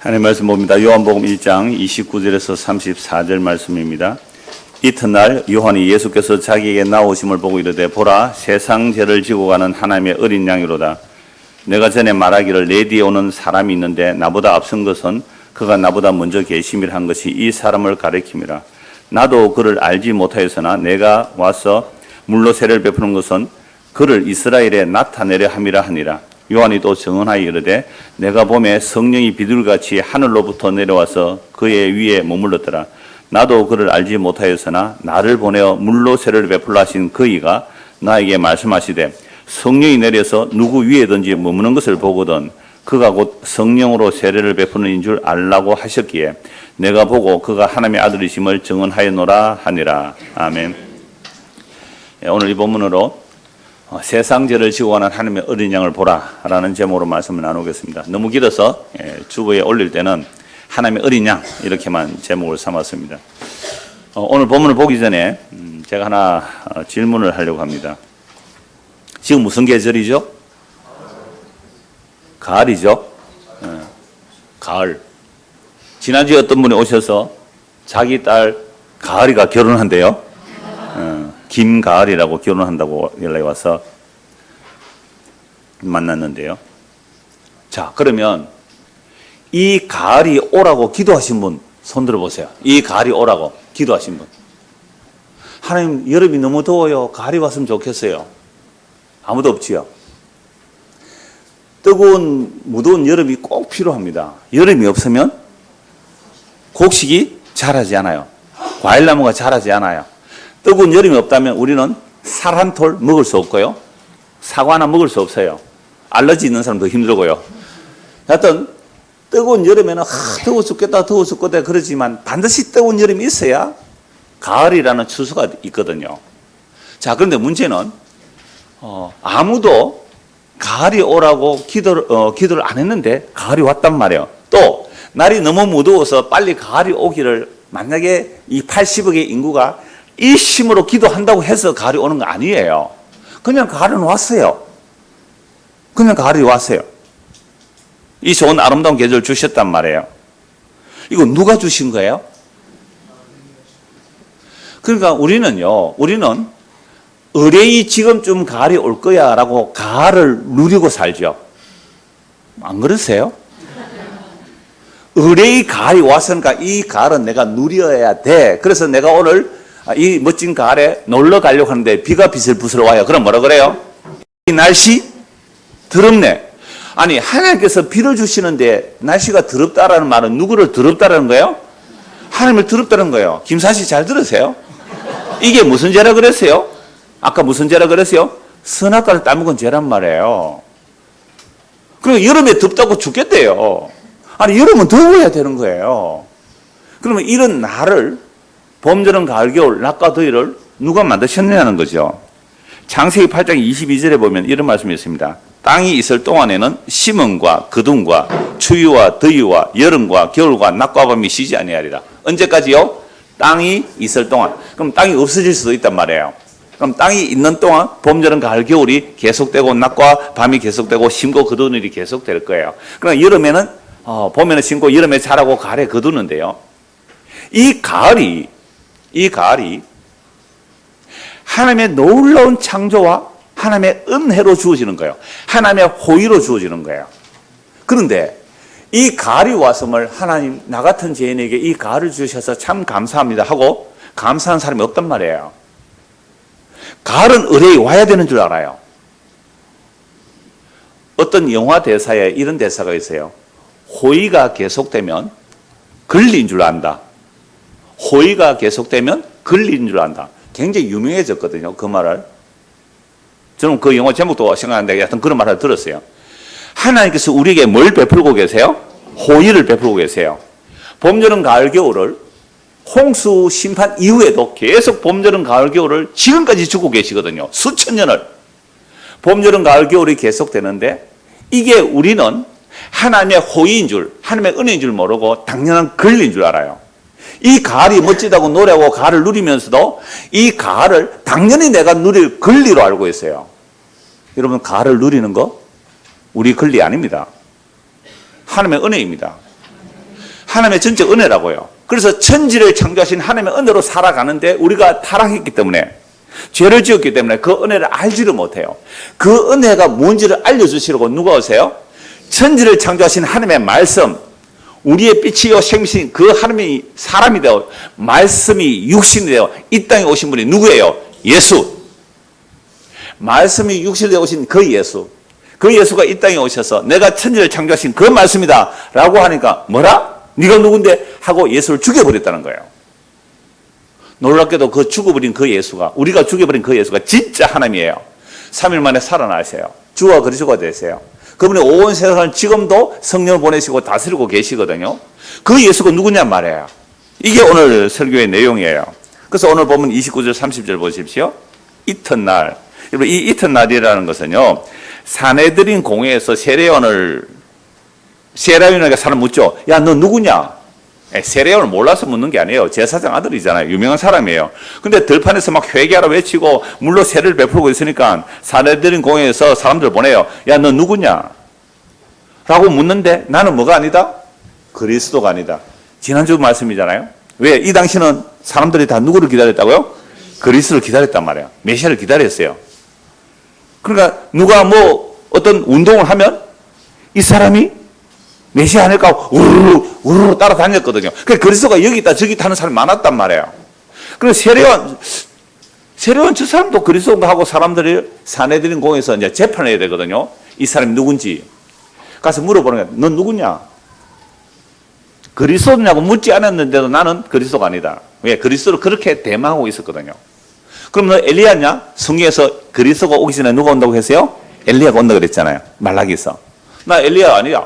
하나님 말씀 봅니다. 요한복음 1장 29절에서 34절 말씀입니다. 이튿날 요한이 예수께서 자기에게 나오심을 보고 이르되 보라 세상 죄를 지고 가는 하나님의 어린 양이로다. 내가 전에 말하기를 내 뒤에 오는 사람이 있는데 나보다 앞선 것은 그가 나보다 먼저 계심이라 한 것이 이 사람을 가리킴이라. 나도 그를 알지 못하였으나 내가 와서 물로 세례를 베푸는 것은 그를 이스라엘에 나타내려 함이라 하니라. 요한이 또 증언하여 이르되 내가 보매 성령이 비둘기같이 하늘로부터 내려와서 그의 위에 머물렀더라. 나도 그를 알지 못하였으나 나를 보내어 물로 세례를 베풀라 하신 그이가 나에게 말씀하시되 성령이 내려서 누구 위에든지 머무는 것을 보거든 그가 곧 성령으로 세례를 베푸는 인 줄 알라고 하셨기에 내가 보고 그가 하나님의 아들이심을 증언하였노라 하니라. 아멘. 오늘 이 본문으로 세상 죄를 지고 가는 하나님의 어린 양을 보라 라는 제목으로 말씀을 나누겠습니다. 너무 길어서 주보에 올릴 때는 하나님의 어린 양 이렇게만 제목을 삼았습니다. 오늘 본문을 보기 전에 제가 하나 질문을 하려고 합니다. 지금 무슨 계절이죠? 가을이죠? 가을. 지난주에 어떤 분이 오셔서 자기 딸 가을이가 결혼한대요. 김가을이라고 결혼한다고 연락이 와서 만났는데요. 자, 그러면 이 가을이 오라고 기도하신 분 손 들어보세요. 이 가을이 오라고 기도하신 분. 하나님, 여름이 너무 더워요. 가을이 왔으면 좋겠어요. 아무도 없지요. 뜨거운 무더운 여름이 꼭 필요합니다. 여름이 없으면 곡식이 자라지 않아요. 과일나무가 자라지 않아요. 뜨거운 여름이 없다면 우리는 살 한 톨 먹을 수 없고요. 사과 하나 먹을 수 없어요. 알러지 있는 사람도 힘들고요. 하여튼 뜨거운 여름에는 더워 죽겠다 더워 죽겠다 그러지만 반드시 뜨거운 여름이 있어야 가을이라는 추수가 있거든요. 자, 그런데 문제는 아무도 가을이 오라고 기도를 안 했는데 가을이 왔단 말이에요. 또 날이 너무 무더워서 빨리 가을이 오기를 만약에 이 80억의 인구가 일심으로 기도한다고 해서 가을이 오는 거 아니에요. 그냥 가을은 왔어요. 그냥 가을이 왔어요. 이 좋은 아름다운 계절 주셨단 말이에요. 이거 누가 주신 거예요? 그러니까 우리는 의뢰이 지금쯤 가을이 올 거야 라고 가을을 누리고 살죠. 안 그러세요? 의뢰이 가을이 왔으니까 이 가을은 내가 누려야 돼. 그래서 내가 오늘 이 멋진 가을에 놀러 가려고 하는데 비가 비슬비슬 와요. 그럼 뭐라 그래요? 이 날씨 더럽네. 아니, 하나님께서 비를 주시는데 날씨가 더럽다라는 말은 누구를 더럽다라는 거예요? 하나님을 더럽다는 거예요. 김사씨 잘 들으세요? 이게 무슨 죄라 그랬어요? 아까 무슨 죄라 그랬어요? 선악과를 따먹은 죄란 말이에요. 그리고 여름에 덥다고 죽겠대요. 아니, 여름은 더워야 되는 거예요. 그러면 이런 날을 봄, 여름, 가을, 겨울, 낮과 더위를 누가 만드셨느냐는 거죠. 창세기 8장 22절에 보면 이런 말씀이 있습니다. 땅이 있을 동안에는 심음과 거둠과 추위와 더위와 여름과 겨울과 낮과 밤이 쉬지 아니하리라. 언제까지요? 땅이 있을 동안. 그럼 땅이 없어질 수도 있단 말이에요. 그럼 땅이 있는 동안 봄, 여름, 가을, 겨울이 계속되고 낮과 밤이 계속되고 심고 거두는 일이 계속될 거예요. 그러나 여름에는 봄에는 심고 여름에 자라고 가을에 거두는데요. 이 가을이 하나님의 놀라운 창조와 하나님의 은혜로 주어지는 거예요. 하나님의 호의로 주어지는 거예요. 그런데 이 가을이 왔음을 하나님, 나 같은 죄인에게 이 가을을 주셔서 참 감사합니다 하고 감사하는 사람이 없단 말이에요. 가을은 의뢰이 와야 되는 줄 알아요. 어떤 영화 대사에 이런 대사가 있어요. 호의가 계속되면 걸린 줄 안다. 호의가 계속되면 걸린 줄 안다. 굉장히 유명해졌거든요. 그 말을. 저는 그 영화 제목도 생각하는데 하여튼 그런 말을 들었어요. 하나님께서 우리에게 뭘 베풀고 계세요? 호의를 베풀고 계세요. 봄, 여름, 가을, 겨울을 홍수 심판 이후에도 계속 봄, 여름, 가을, 겨울을 지금까지 주고 계시거든요. 수천 년을. 봄, 여름, 가을, 겨울이 계속되는데 이게 우리는 하나님의 호의인 줄, 하나님의 은혜인 줄 모르고 당연한 권리인 줄 알아요. 이 가을이 멋지다고 노래하고 가을을 누리면서도 이 가을을 당연히 내가 누릴 권리로 알고 있어요. 여러분, 가을을 누리는 거 우리 권리 아닙니다. 하나님의 은혜입니다. 하나님의 전적 은혜라고요. 그래서 천지를 창조하신 하나님의 은혜로 살아가는데 우리가 타락했기 때문에 죄를 지었기 때문에 그 은혜를 알지를 못해요. 그 은혜가 뭔지를 알려주시려고 누가 오세요? 천지를 창조하신 하나님의 말씀, 우리의 빛이요 생명이신 그 하나님이 사람이 되어 말씀이 육신이 되어 이 땅에 오신 분이 누구예요? 예수. 말씀이 육신이 되어 오신 그 예수. 그 예수가 이 땅에 오셔서 내가 천지를 창조하신 그 말씀이다 라고 하니까 뭐라? 네가 누군데? 하고 예수를 죽여버렸다는 거예요. 놀랍게도 그 죽어버린 그 예수가, 우리가 죽여버린 그 예수가 진짜 하나님이에요. 3일 만에 살아나세요. 주와 그리스도가 되세요. 그분이 온 세상을 지금도 성령을 보내시고 다스리고 계시거든요. 그 예수가 누구냐 말이에요. 이게 오늘 설교의 내용이에요. 그래서 오늘 보면 29절 30절 보십시오. 이튿날, 여러분 이 이튿날이라는 것은요, 사내들인 공회에서 세례요한에게 사람 묻죠. 야, 너 누구냐? 세례요한을 몰라서 묻는 게 아니에요. 제사장 아들이잖아요. 유명한 사람이에요. 근데 들판에서 막 회개하라 외치고 물로 세례를 베풀고 있으니까 사내들인 공회에서 사람들 보내요. 야, 너 누구냐? 라고 묻는데 나는 뭐가 아니다? 그리스도가 아니다. 지난주 말씀이잖아요. 왜? 이 당시는 사람들이 다 누구를 기다렸다고요? 그리스도를 기다렸단 말이에요. 메시아를 기다렸어요. 그러니까 누가 뭐 어떤 운동을 하면 이 사람이 메시아 아닐까 우르르 따라다녔거든요. 그러니까 그리스도가 여기 있다 저기 있다 하는 사람이 많았단 말이에요. 그래서 세례요한 저 사람도 그리스도인가 하고 사람들이 사내들인 공에서 이제 재판해야 되거든요. 이 사람이 누군지. 가서 물어보는 거야. 넌 누구냐? 그리스도냐고 묻지 않았는데도 나는 그리스도가 아니다. 왜? 그리스도를 그렇게 대망하고 있었거든요. 그럼 너 엘리야냐? 성경에서 그리스도가 오기 전에 누가 온다고 했어요? 엘리야가 온다고 그랬잖아요. 말라기에서. 나 엘리야 아니야.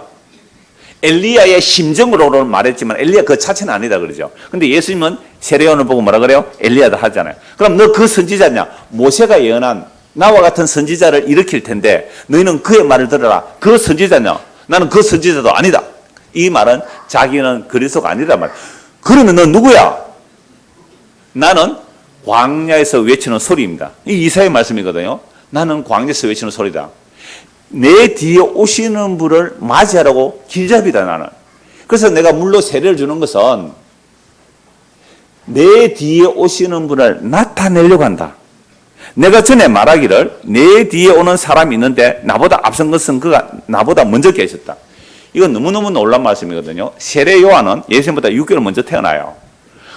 엘리야의 심정으로는 말했지만 엘리야 그 자체는 아니다 그러죠. 근데 예수님은 세례요한을 보고 뭐라 그래요? 엘리야다 하잖아요. 그럼 너 그 선지자냐? 모세가 예언한 나와 같은 선지자를 일으킬 텐데 너희는 그의 말을 들어라. 그 선지자냐? 나는 그 선지자도 아니다. 이 말은 자기는 그리스도가 아니란 말이야. 그러면 넌 누구야? 나는 광야에서 외치는 소리입니다. 이 이사야의 말씀이거든요. 나는 광야에서 외치는 소리다. 내 뒤에 오시는 분을 맞이하라고 길잡이다 나는. 그래서 내가 물로 세례를 주는 것은 내 뒤에 오시는 분을 나타내려고 한다. 내가 전에 말하기를 내 뒤에 오는 사람이 있는데 나보다 앞선 것은 그가 나보다 먼저 계셨다. 이건 너무너무 놀라운 말씀이거든요. 세례 요한은 예수님보다 6개월 먼저 태어나요.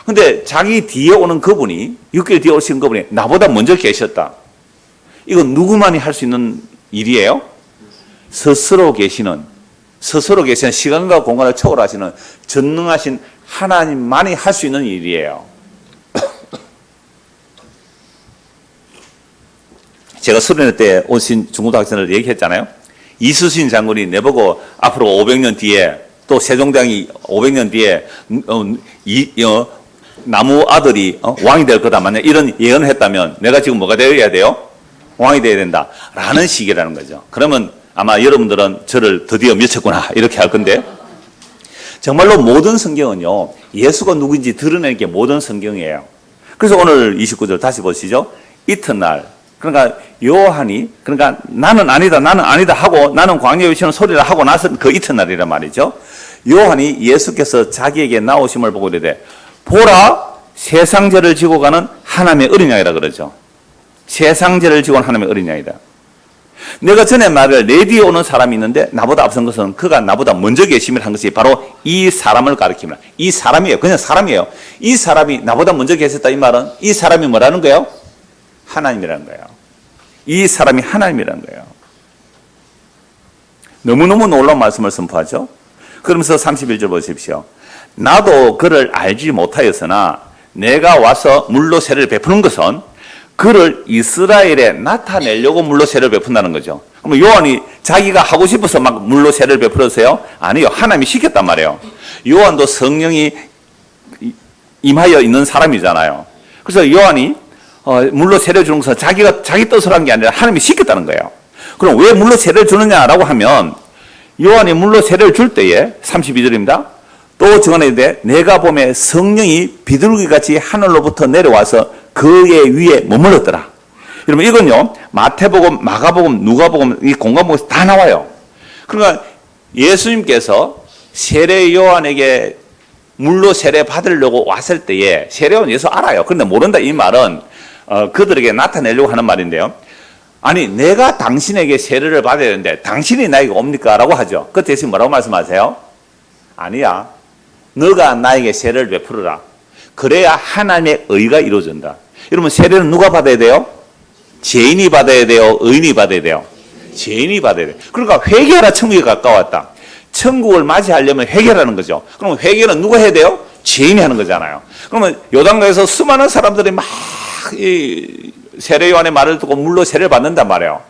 근데 자기 뒤에 오는 그분이 6개월 뒤에 오신 그분이 나보다 먼저 계셨다. 이건 누구만이 할 수 있는 일이에요? 스스로 계시는 시간과 공간을 초월하시는 전능하신 하나님만이 할 수 있는 일이에요. 제가 수련회 때 오신 중고등학생을 얘기했잖아요. 이수신 장군이 내보고 앞으로 500년 뒤에 또 세종대왕이 500년 뒤에 나무 아들이 왕이 될 거다. 만약 이런 예언을 했다면 내가 지금 뭐가 되어야 돼요? 왕이 되어야 된다. 라는 식이라는 거죠. 그러면 아마 여러분들은 저를 드디어 미쳤구나 이렇게 할 건데 정말로 모든 성경은요. 예수가 누구인지 드러내는 게 모든 성경이에요. 그래서 오늘 29절 다시 보시죠. 이튿날 그러니까 요한이 그러니까 나는 아니다 하고 나는 광야에 외치는 소리를 하고 나서 그 이튿날이란 말이죠. 요한이 예수께서 자기에게 나오심을 보고 이르되 보라 세상 죄를 지고 가는 하나님의 어린 양이라 그러죠. 세상 죄를 지고 가는 하나님의 어린 양이다. 내가 전에 말을 내 뒤에 오는 사람이 있는데 나보다 앞선 것은 그가 나보다 먼저 계심을 한 것이 바로 이 사람을 가리킵니다. 이 사람이에요. 그냥 사람이에요. 이 사람이 나보다 먼저 계셨다 이 말은 이 사람이 뭐라는 거예요? 하나님이라는 거예요. 이 사람이 하나님이라는 거예요. 너무너무 놀라운 말씀을 선포하죠. 그러면서 31절 보십시오. 나도 그를 알지 못하였으나 내가 와서 물로 세례를 베푸는 것은 그를 이스라엘에 나타내려고 물로 세례를 베푼다는 거죠. 그럼 요한이 자기가 하고 싶어서 막 물로 세례를 베풀었어요? 아니요. 하나님이 시켰단 말이에요. 요한도 성령이 임하여 있는 사람이잖아요. 그래서 요한이 물로 세례를 주는 것은 자기 뜻으로 한 게 아니라 하나님이 시켰다는 거예요. 그럼 왜 물로 세례를 주느냐라고 하면 요한이 물로 세례를 줄 때에 32절입니다. 또 증언하되 내가 보매 성령이 비둘기같이 하늘로부터 내려와서 그의 위에 머물렀더라. 여러분 이건요 마태복음, 마가복음, 누가복음 이 공간복음에서 다 나와요. 그러니까 예수님께서 세례 요한에게 물로 세례 받으려고 왔을 때에 세례원 예수 알아요. 그런데 모른다 이 말은 그들에게 나타내려고 하는 말인데요. 아니 내가 당신에게 세례를 받아야 되는데 당신이 나에게 옵니까? 라고 하죠. 그때 예수님 뭐라고 말씀하세요? 아니야. 너가 나에게 세례를 베풀어라. 그래야 하나님의 의가 이루어진다. 여러분 세례는 누가 받아야 돼요? 죄인이 받아야 돼요? 의인이 받아야 돼요? 죄인이 받아야 돼요. 그러니까 회개하라 천국에 가까웠다. 천국을 맞이하려면 회개라는 거죠. 그러면 회개는 누가 해야 돼요? 죄인이 하는 거잖아요. 그러면 요단강에서 수많은 사람들이 막 이 세례 요한의 말을 듣고 물로 세례를 받는단 말이에요.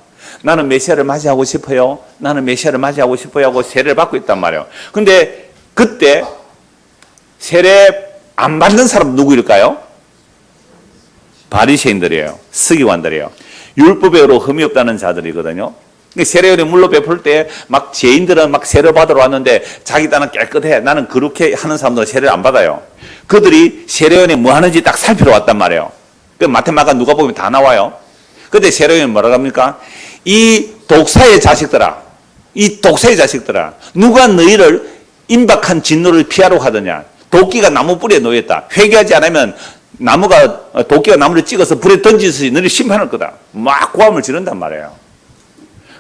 나는 메시아를 맞이하고 싶어요. 나는 메시아를 맞이하고 싶어요 하고 세례를 받고 있단 말이에요. 근데 그때 세례 안 받는 사람 누구일까요? 바리새인들이에요. 서기관들이에요. 율법으로 흠이 없다는 자들이거든요. 세례요한이 물로 베풀 때 막 죄인들은 막 세례 받으러 왔는데 자기 딴은 깨끗해. 나는 그렇게 하는 사람들은 세례를 안 받아요. 그들이 세례요한이 뭐 하는지 딱 살피러 왔단 말이에요. 그 마태마가 누가 보면 다 나와요. 그때 세례요한이 뭐라고 합니까? 이 독사의 자식들아, 이 독사의 자식들아, 누가 너희를 임박한 진노를 피하러 하더냐? 도끼가 나무 뿌리에 놓였다. 회개하지 않으면 도끼가 나무를 찍어서 불에 던지듯이 너를 심판할 거다. 막 고함을 지른단 말이에요.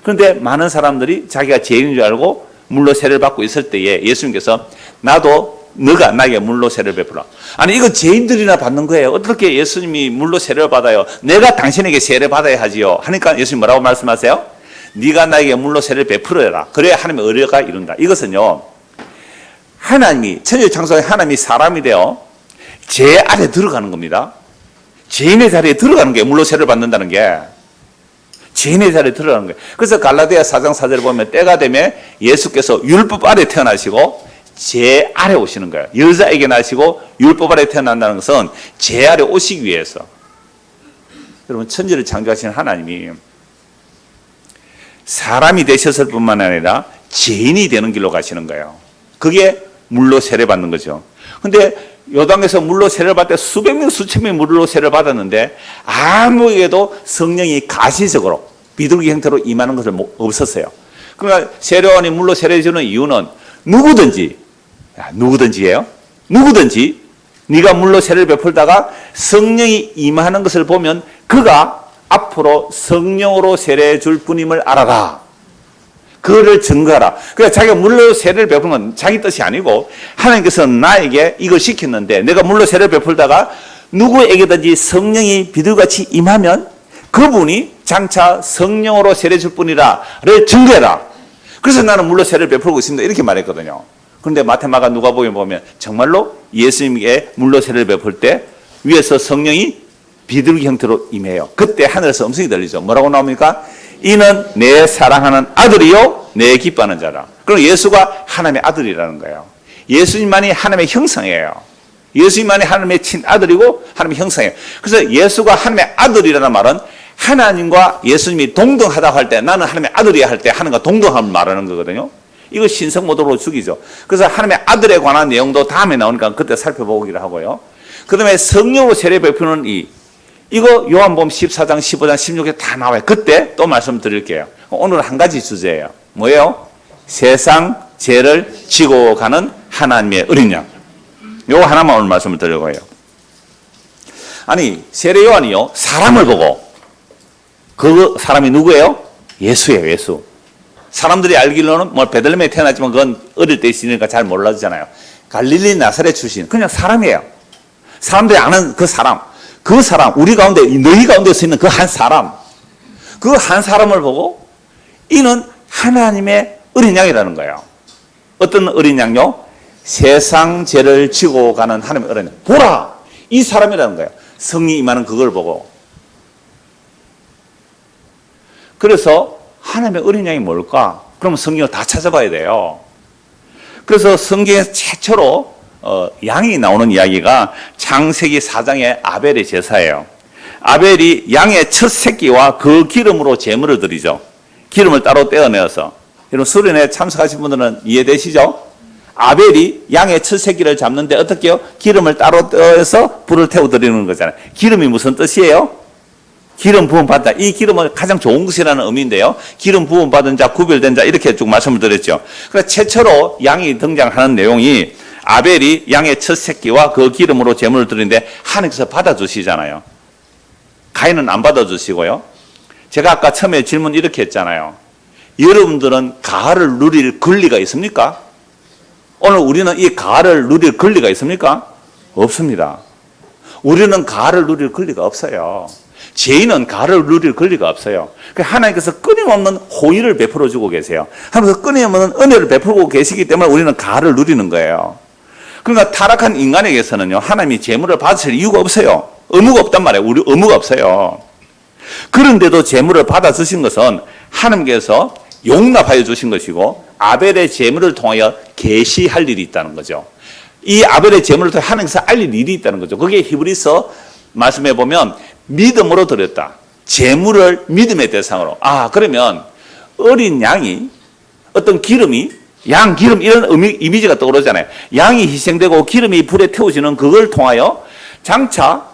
그런데 많은 사람들이 자기가 죄인인 줄 알고 물로 세례를 받고 있을 때에 예수님께서 나도 너가 나에게 물로 세례를 베풀어. 아니 이거 죄인들이나 받는 거예요. 어떻게 예수님이 물로 세례를 받아요? 내가 당신에게 세례 받아야 하지요. 하니까 예수님 뭐라고 말씀하세요? 네가 나에게 물로 세례를 베풀어라. 그래야 하나님의 의뢰가 이룬다. 이것은요. 하나님이 천지 창조의 하나님이 사람이 되어 죄 아래 들어가는 겁니다. 죄인의 자리에 들어가는 게 물로 세례를 받는다는 게 죄인의 자리에 들어가는 거예요. 그래서 갈라디아 4장 4절을 보면 때가 되면 예수께서 율법 아래 태어나시고 죄 아래 오시는 거예요. 여자에게 나시고 율법 아래 태어난다는 것은 죄 아래 오시기 위해서. 여러분 천지를 창조하신 하나님이 사람이 되셨을 뿐만 아니라 죄인이 되는 길로 가시는 거예요. 그게 물로 세례 받는 거죠. 근데 요단에서 물로 세례를 받을 때 수백 명 수천 명이 물로 세례를 받았는데 아무에게도 성령이 가시적으로 비둘기 형태로 임하는 것을 없었어요. 그러니까 세례요한이 물로 세례 주는 이유는 누구든지예요. 누구든지 네가 물로 세례를 베풀다가 성령이 임하는 것을 보면 그가 앞으로 성령으로 세례 줄 뿐임을 알아라. 그거를 증거하라. 그러니까 자기가 물로 세례를 베푸는 건 자기 뜻이 아니고 하나님께서 나에게 이걸 시켰는데 내가 물로 세례를 베풀다가 누구에게든지 성령이 비둘기같이 임하면 그분이 장차 성령으로 세례 줄 뿐이라를 증거해라. 그래서 나는 물로 세례를 베풀고 있습니다. 이렇게 말했거든요. 그런데 마태마가 누가복음에 보면 정말로 예수님께 물로 세례를 베풀 때 위에서 성령이 비둘기 형태로 임해요. 그때 하늘에서 음성이 들리죠. 뭐라고 나옵니까? 이는 내 사랑하는 아들이요 내 기뻐하는 자라. 그럼 예수가 하나님의 아들이라는 거예요. 예수님만이 하나님의 형상이에요. 예수님만이 하나님의 친아들이고 하나님의 형상이에요. 그래서 예수가 하나님의 아들이라는 말은 하나님과 예수님이 동등하다고 할 때 나는 하나님의 아들이야 할 때 하나님과 동등함을 말하는 거거든요. 이거 신성모독으로 죽이죠. 그래서 하나님의 아들에 관한 내용도 다음에 나오니까 그때 살펴보기로 하고요. 그 다음에 성령으로 세례 베푸는 이거 요한복음 14장, 15장, 16에 다 나와요. 그때 또 말씀드릴게요. 오늘 한 가지 주제예요. 뭐예요? 세상 죄를 지고 가는 하나님의 어린 양. 요거 하나만 오늘 말씀을 드리려고 해요. 아니 세례 요한이요 사람을 보고 그 사람이 누구예요? 예수예요. 예수. 사람들이 알기로는 뭐 베들레헴에 태어났지만 그건 어릴 때 있으니까 잘 몰라주잖아요. 갈릴리 나사렛 출신 그냥 사람이에요. 사람들이 아는 그 사람 우리 가운데 너희 가운데 서 있는 그 한 사람 그 한 사람을 보고 이는 하나님의 어린 양이라는 거예요. 어떤 어린 양요? 세상 죄를 지고 가는 하나님의 어린 양. 보라 이 사람이라는 거예요. 성령이 임하는 그걸 보고. 그래서 하나님의 어린 양이 뭘까? 그러면 성경을 다 찾아봐야 돼요. 그래서 성경에 최초로 양이 나오는 이야기가 창세기 4장의 아벨의 제사예요. 아벨이 양의 첫 새끼와 그 기름으로 제물을 드리죠. 기름을 따로 떼어내어서. 여러분 수련회 참석하신 분들은 이해되시죠? 아벨이 양의 첫 새끼를 잡는데 어떻게 해요? 기름을 따로 떼어서 불을 태워드리는 거잖아요. 기름이 무슨 뜻이에요? 기름 부음 받다. 이 기름은 가장 좋은 것이라는 의미인데요. 기름 부음 받은 자, 구별된 자 이렇게 쭉 말씀을 드렸죠. 그래서 최초로 양이 등장하는 내용이 아벨이 양의 첫 새끼와 그 기름으로 제물을 드리는데 하나님께서 받아주시잖아요. 가인은 안 받아주시고요. 제가 아까 처음에 질문 이렇게 했잖아요. 여러분들은 가을을 누릴 권리가 있습니까? 오늘 우리는 이 가을을 누릴 권리가 있습니까? 없습니다. 우리는 가을을 누릴 권리가 없어요. 죄인은 가을을 누릴 권리가 없어요. 하나님께서 끊임없는 호의를 베풀어 주고 계세요. 하나님께서 끊임없는 은혜를 베풀고 계시기 때문에 우리는 가을을 누리는 거예요. 그러니까 타락한 인간에게서는요, 하나님이 재물을 받으실 이유가 없어요. 의무가 없단 말이에요. 우리 의무가 없어요. 그런데도 재물을 받아 주신 것은 하나님께서 용납하여 주신 것이고 아벨의 재물을 통하여 계시할 일이 있다는 거죠. 이 아벨의 재물을 통해 하나님께서 알릴 일이 있다는 거죠. 그게 히브리서 말씀해 보면 믿음으로 드렸다. 재물을 믿음의 대상으로. 그러면 어린 양이 어떤 기름이 양, 기름 이런 이미지가 떠오르잖아요. 양이 희생되고 기름이 불에 태워지는 그걸 통하여 장차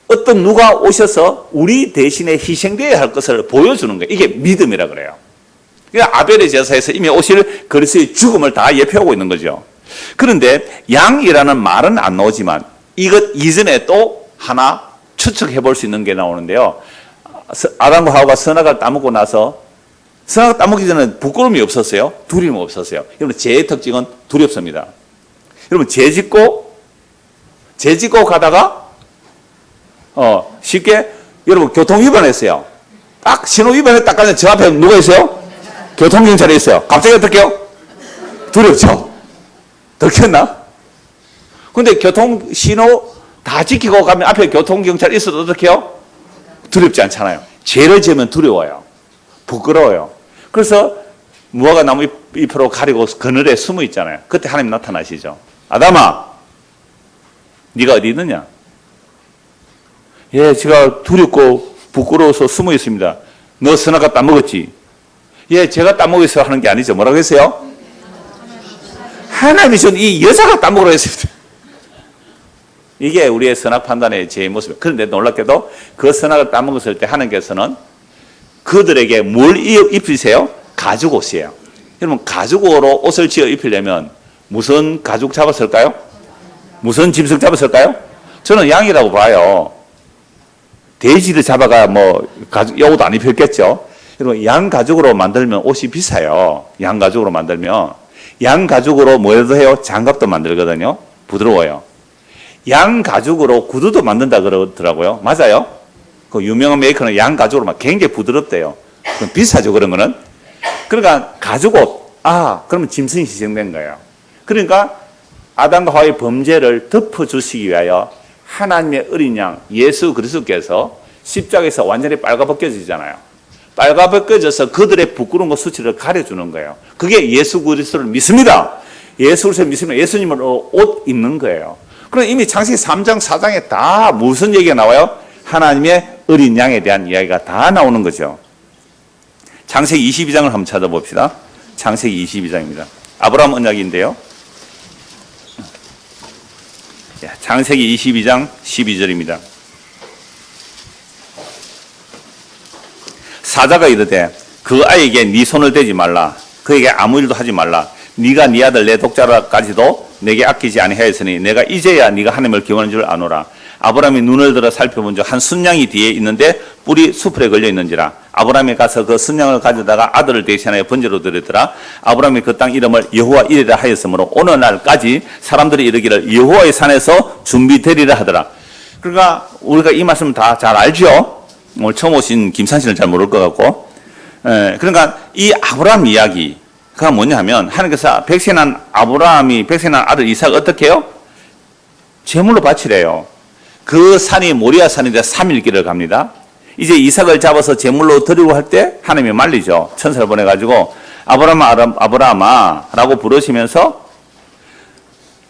어떤 누가 오셔서 우리 대신에 희생되어야 할 것을 보여주는 거예요. 이게 믿음이라 그래요. 그러니까 아벨의 제사에서 이미 오실 그리스도의 죽음을 다 예표하고 있는 거죠. 그런데 양이라는 말은 안 나오지만 이것 이전에 또 하나 추측해 볼 수 있는 게 나오는데요. 아담과 하와가 선악을 따먹고 나서 선악을 따먹기 전에는 부끄러움이 없었어요? 두려움이 없었어요? 여러분, 죄의 특징은 두렵습니다. 여러분, 죄 짓고 가다가 쉽게 여러분 교통 위반했어요. 딱 신호 위반에 딱 가면 저 앞에 누가 있어요? 교통경찰이 있어요. 갑자기 어떻게 해요? 두렵죠? 들켰나? 근데 교통 신호 다 지키고 가면 앞에 교통경찰이 있어도 어떻게 해요? 두렵지 않잖아요. 죄를 지으면 두려워요. 부끄러워요. 그래서 무화과 나무 잎으로 가리고 그늘에 숨어 있잖아요. 그때 하나님 나타나시죠. 아담아, 네가 어디 있느냐? 예, 제가 두렵고 부끄러워서 숨어 있습니다. 너 선악과 따먹었지? 예, 제가 따먹어서 하는 게 아니죠. 뭐라고 했어요? 하나님이 준 이 여자가 따먹으라고 했습니다. 이게 우리의 선악 판단의 제 모습이에요. 그런데 놀랍게도 그 선악을 따먹었을 때 하나님께서는 그들에게 뭘 입히세요? 가죽 옷이에요. 여러분, 가죽 옷으로 옷을 지어 입히려면 무슨 가죽 잡았을까요? 무슨 짐승 잡았을까요? 저는 양이라고 봐요. 돼지를 잡아가 가죽, 옷 안 입혔겠죠? 여러분, 양 가죽으로 만들면 옷이 비싸요. 양 가죽으로 만들면. 양 가죽으로 뭐라도 해요? 장갑도 만들거든요. 부드러워요. 양 가죽으로 구두도 만든다 그러더라고요. 맞아요? 그 유명한 메이커는 양 가죽으로 굉장히 부드럽대요. 그럼 비싸죠, 그런 거는. 그러니까 가죽 옷. 그러면 짐승이 희생된 거예요. 그러니까 아담과 하와의 범죄를 덮어주시기 위하여 하나님의 어린 양 예수 그리스도께서 십자가에서 완전히 빨가벗겨지잖아요. 빨가벗겨져서 그들의 부끄러운 것 수치를 가려주는 거예요. 그게 예수 그리스도를 믿습니다. 예수 그리스도를 믿으면 예수님을 옷 입는 거예요. 그럼 이미 창세기 3장 4장에 다 무슨 얘기가 나와요? 하나님의 어린 양에 대한 이야기가 다 나오는 거죠. 창세기 22장을 한번 찾아봅시다. 창세기 22장입니다. 아브라함 언약인데요. 창세기 22장 12절입니다. 사자가 이르되 그 아이에게 네 손을 대지 말라. 그에게 아무 일도 하지 말라. 네가 네 아들 내 독자라까지도 내게 아끼지 아니하였으니 내가 이제야 네가 하나님을 경험한 줄 아노라. 아브라함이 눈을 들어 살펴본 적 한 순양이 뒤에 있는데 뿔이 수풀에 걸려 있는지라. 아브라함이 가서 그 순양을 가져다가 아들을 대신하여 번제로 드렸더라. 아브라함이 그 땅 이름을 여호와 이레라 하였으므로 오늘날까지 사람들이 이르기를 여호와의 산에서 준비되리라 하더라. 그러니까 우리가 이 말씀 다 잘 알죠. 오늘 처음 오신 김산 씨는 잘 모를 것 같고. 그러니까 이 아브라함 이야기가 뭐냐 하면 하나님께서 백세난 아브라함이 백세난 아들 이삭 어떻게 해요? 제물로 바치래요. 그 산이 모리아 산인데 3일 길을 갑니다. 이제 이삭을 잡아서 제물로 드리고 할 때 하나님이 말리죠. 천사를 보내가지고 아브라함아 라고 부르시면서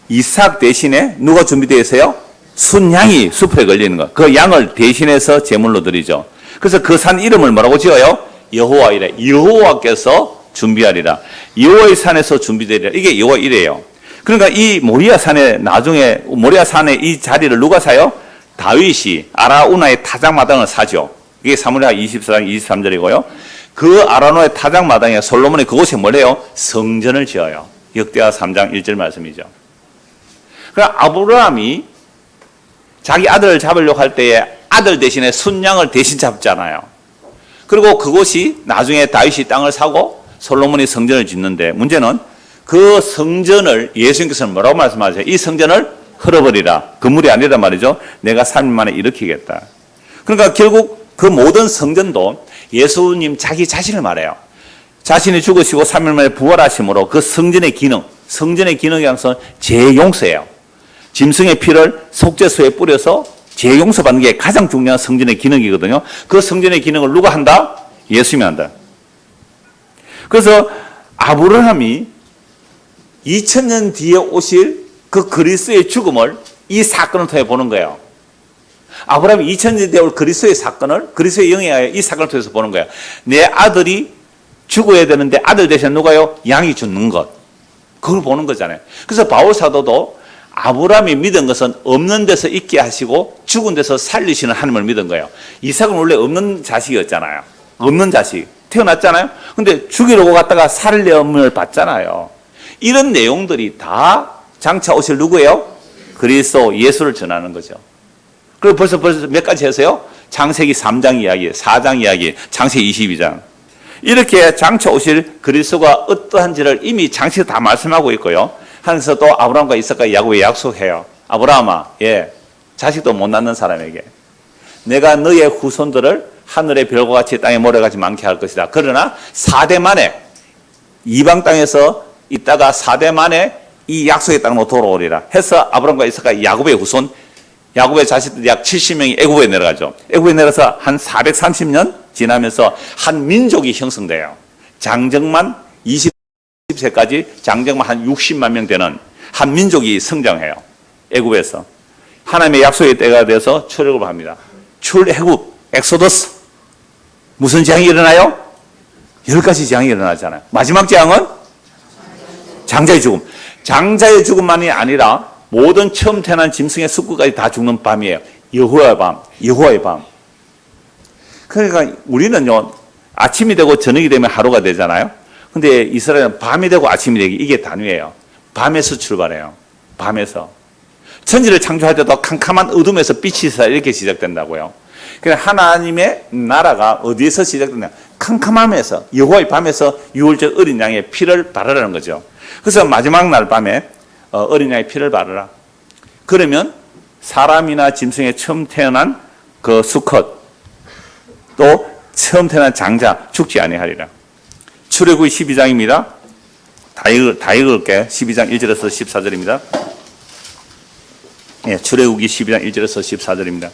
이삭 대신에 누가 준비되어 있어요? 순양이 숲에 걸리는 거. 그 양을 대신해서 제물로 드리죠. 그래서 그 산 이름을 뭐라고 지어요? 여호와 이레. 여호와께서 준비하리라. 여호와의 산에서 준비되리라. 이게 여호와 이레예요. 그러니까 이 모리아 산에 나중에 모리아 산에 이 자리를 누가 사요? 다윗이 아라우나의 타작마당을 사죠. 이게 사무엘하 24장 23절이고요. 그 아라우나의 타작마당에 솔로몬이 그곳에 뭐래요? 성전을 지어요. 역대하 3장 1절 말씀이죠. 그럼 아브라함이 자기 아들을 잡으려고 할 때에 아들 대신에 순양을 대신 잡잖아요. 그리고 그곳이 나중에 다윗이 땅을 사고 솔로몬이 성전을 짓는데, 문제는 그 성전을 예수님께서는 뭐라고 말씀하세요? 이 성전을 헐어버리라. 건물이 아니란 말이죠. 내가 3일 만에 일으키겠다. 그러니까 결국 그 모든 성전도 예수님 자기 자신을 말해요. 자신이 죽으시고 3일 만에 부활하심으로 그 성전의 기능이 항상 재용서예요. 짐승의 피를 속죄소에 뿌려서 재용서받는 게 가장 중요한 성전의 기능이거든요. 그 성전의 기능을 누가 한다? 예수님이 한다. 그래서 아브라함이 2000년 뒤에 오실 그 그리스도의 죽음을 이 사건을 통해 보는 거예요. 아브라함이 2000년 뒤에 올 그리스도의 사건을, 그리스도의 영에 이 사건을 통해서 보는 거예요. 내 아들이 죽어야 되는데 아들 대신 누가요? 양이 죽는 것. 그걸 보는 거잖아요. 그래서 바울 사도도 아브라함이 믿은 것은 없는 데서 있게 하시고 죽은 데서 살리시는 하나님을 믿은 거예요. 이삭은 원래 없는 자식이었잖아요. 없는 자식. 태어났잖아요. 근데 죽이려고 갔다가 살림을 받잖아요. 이런 내용들이 다 장차 오실 누구예요? 그리스도 예수를 전하는 거죠. 그리고 벌써 몇 가지 했어요? 창세기 3장 이야기, 4장 이야기, 창세기 22장. 이렇게 장차 오실 그리스도가 어떠한지를 이미 장치에 다 말씀하고 있고요. 하면서 또 아브라함과 이삭과 야곱에 약속해요. 아브라함아, 자식도 못 낳는 사람에게 내가 너의 후손들을 하늘의 별과 같이 땅의 모래같이 많게 할 것이다. 그러나 4대 만에 이방 땅에서 있다가 4대 만에 이 약속의 땅으로 돌아오리라 해서 아브라함과 이삭과 야곱의 후손, 야곱의 자식들 약 70명이 애굽에 내려가죠. 애굽에 내려서 한 430년 지나면서 한 민족이 형성돼요. 장정만 20세까지 장정만 한 60만 명 되는 한 민족이 성장해요. 애굽에서. 하나님의 약속의 때가 돼서 출애굽을 합니다. 출애굽, 엑소더스. 무슨 재앙이 일어나요? 10가지 재앙이 일어나잖아요. 마지막 재앙은 장자의 죽음. 장자의 죽음만이 아니라 모든 처음 태어난 짐승의 숙구까지 다 죽는 밤이에요. 여호와의 밤. 그러니까 우리는요, 아침이 되고 저녁이 되면 하루가 되잖아요. 근데 이스라엘은 밤이 되고 아침이 되기, 이게 단위예요. 밤에서 출발해요. 밤에서. 천지를 창조할 때도 캄캄한 어둠에서 빛이 있어야 이렇게 시작된다고요. 그러니까 하나님의 나라가 어디에서 시작되냐? 캄캄함에서, 여호와의 밤에서 유월절 어린 양의 피를 바르라는 거죠. 그래서 마지막 날 밤에 어린 양의 피를 바르라. 그러면 사람이나 짐승의 처음 태어난 그 수컷, 또 처음 태어난 장자 죽지 아니하리라. 출애굽기 12장입니다. 다 읽을게. 12장 1절에서 14절입니다. 출애굽기 12장 1절에서 14절입니다.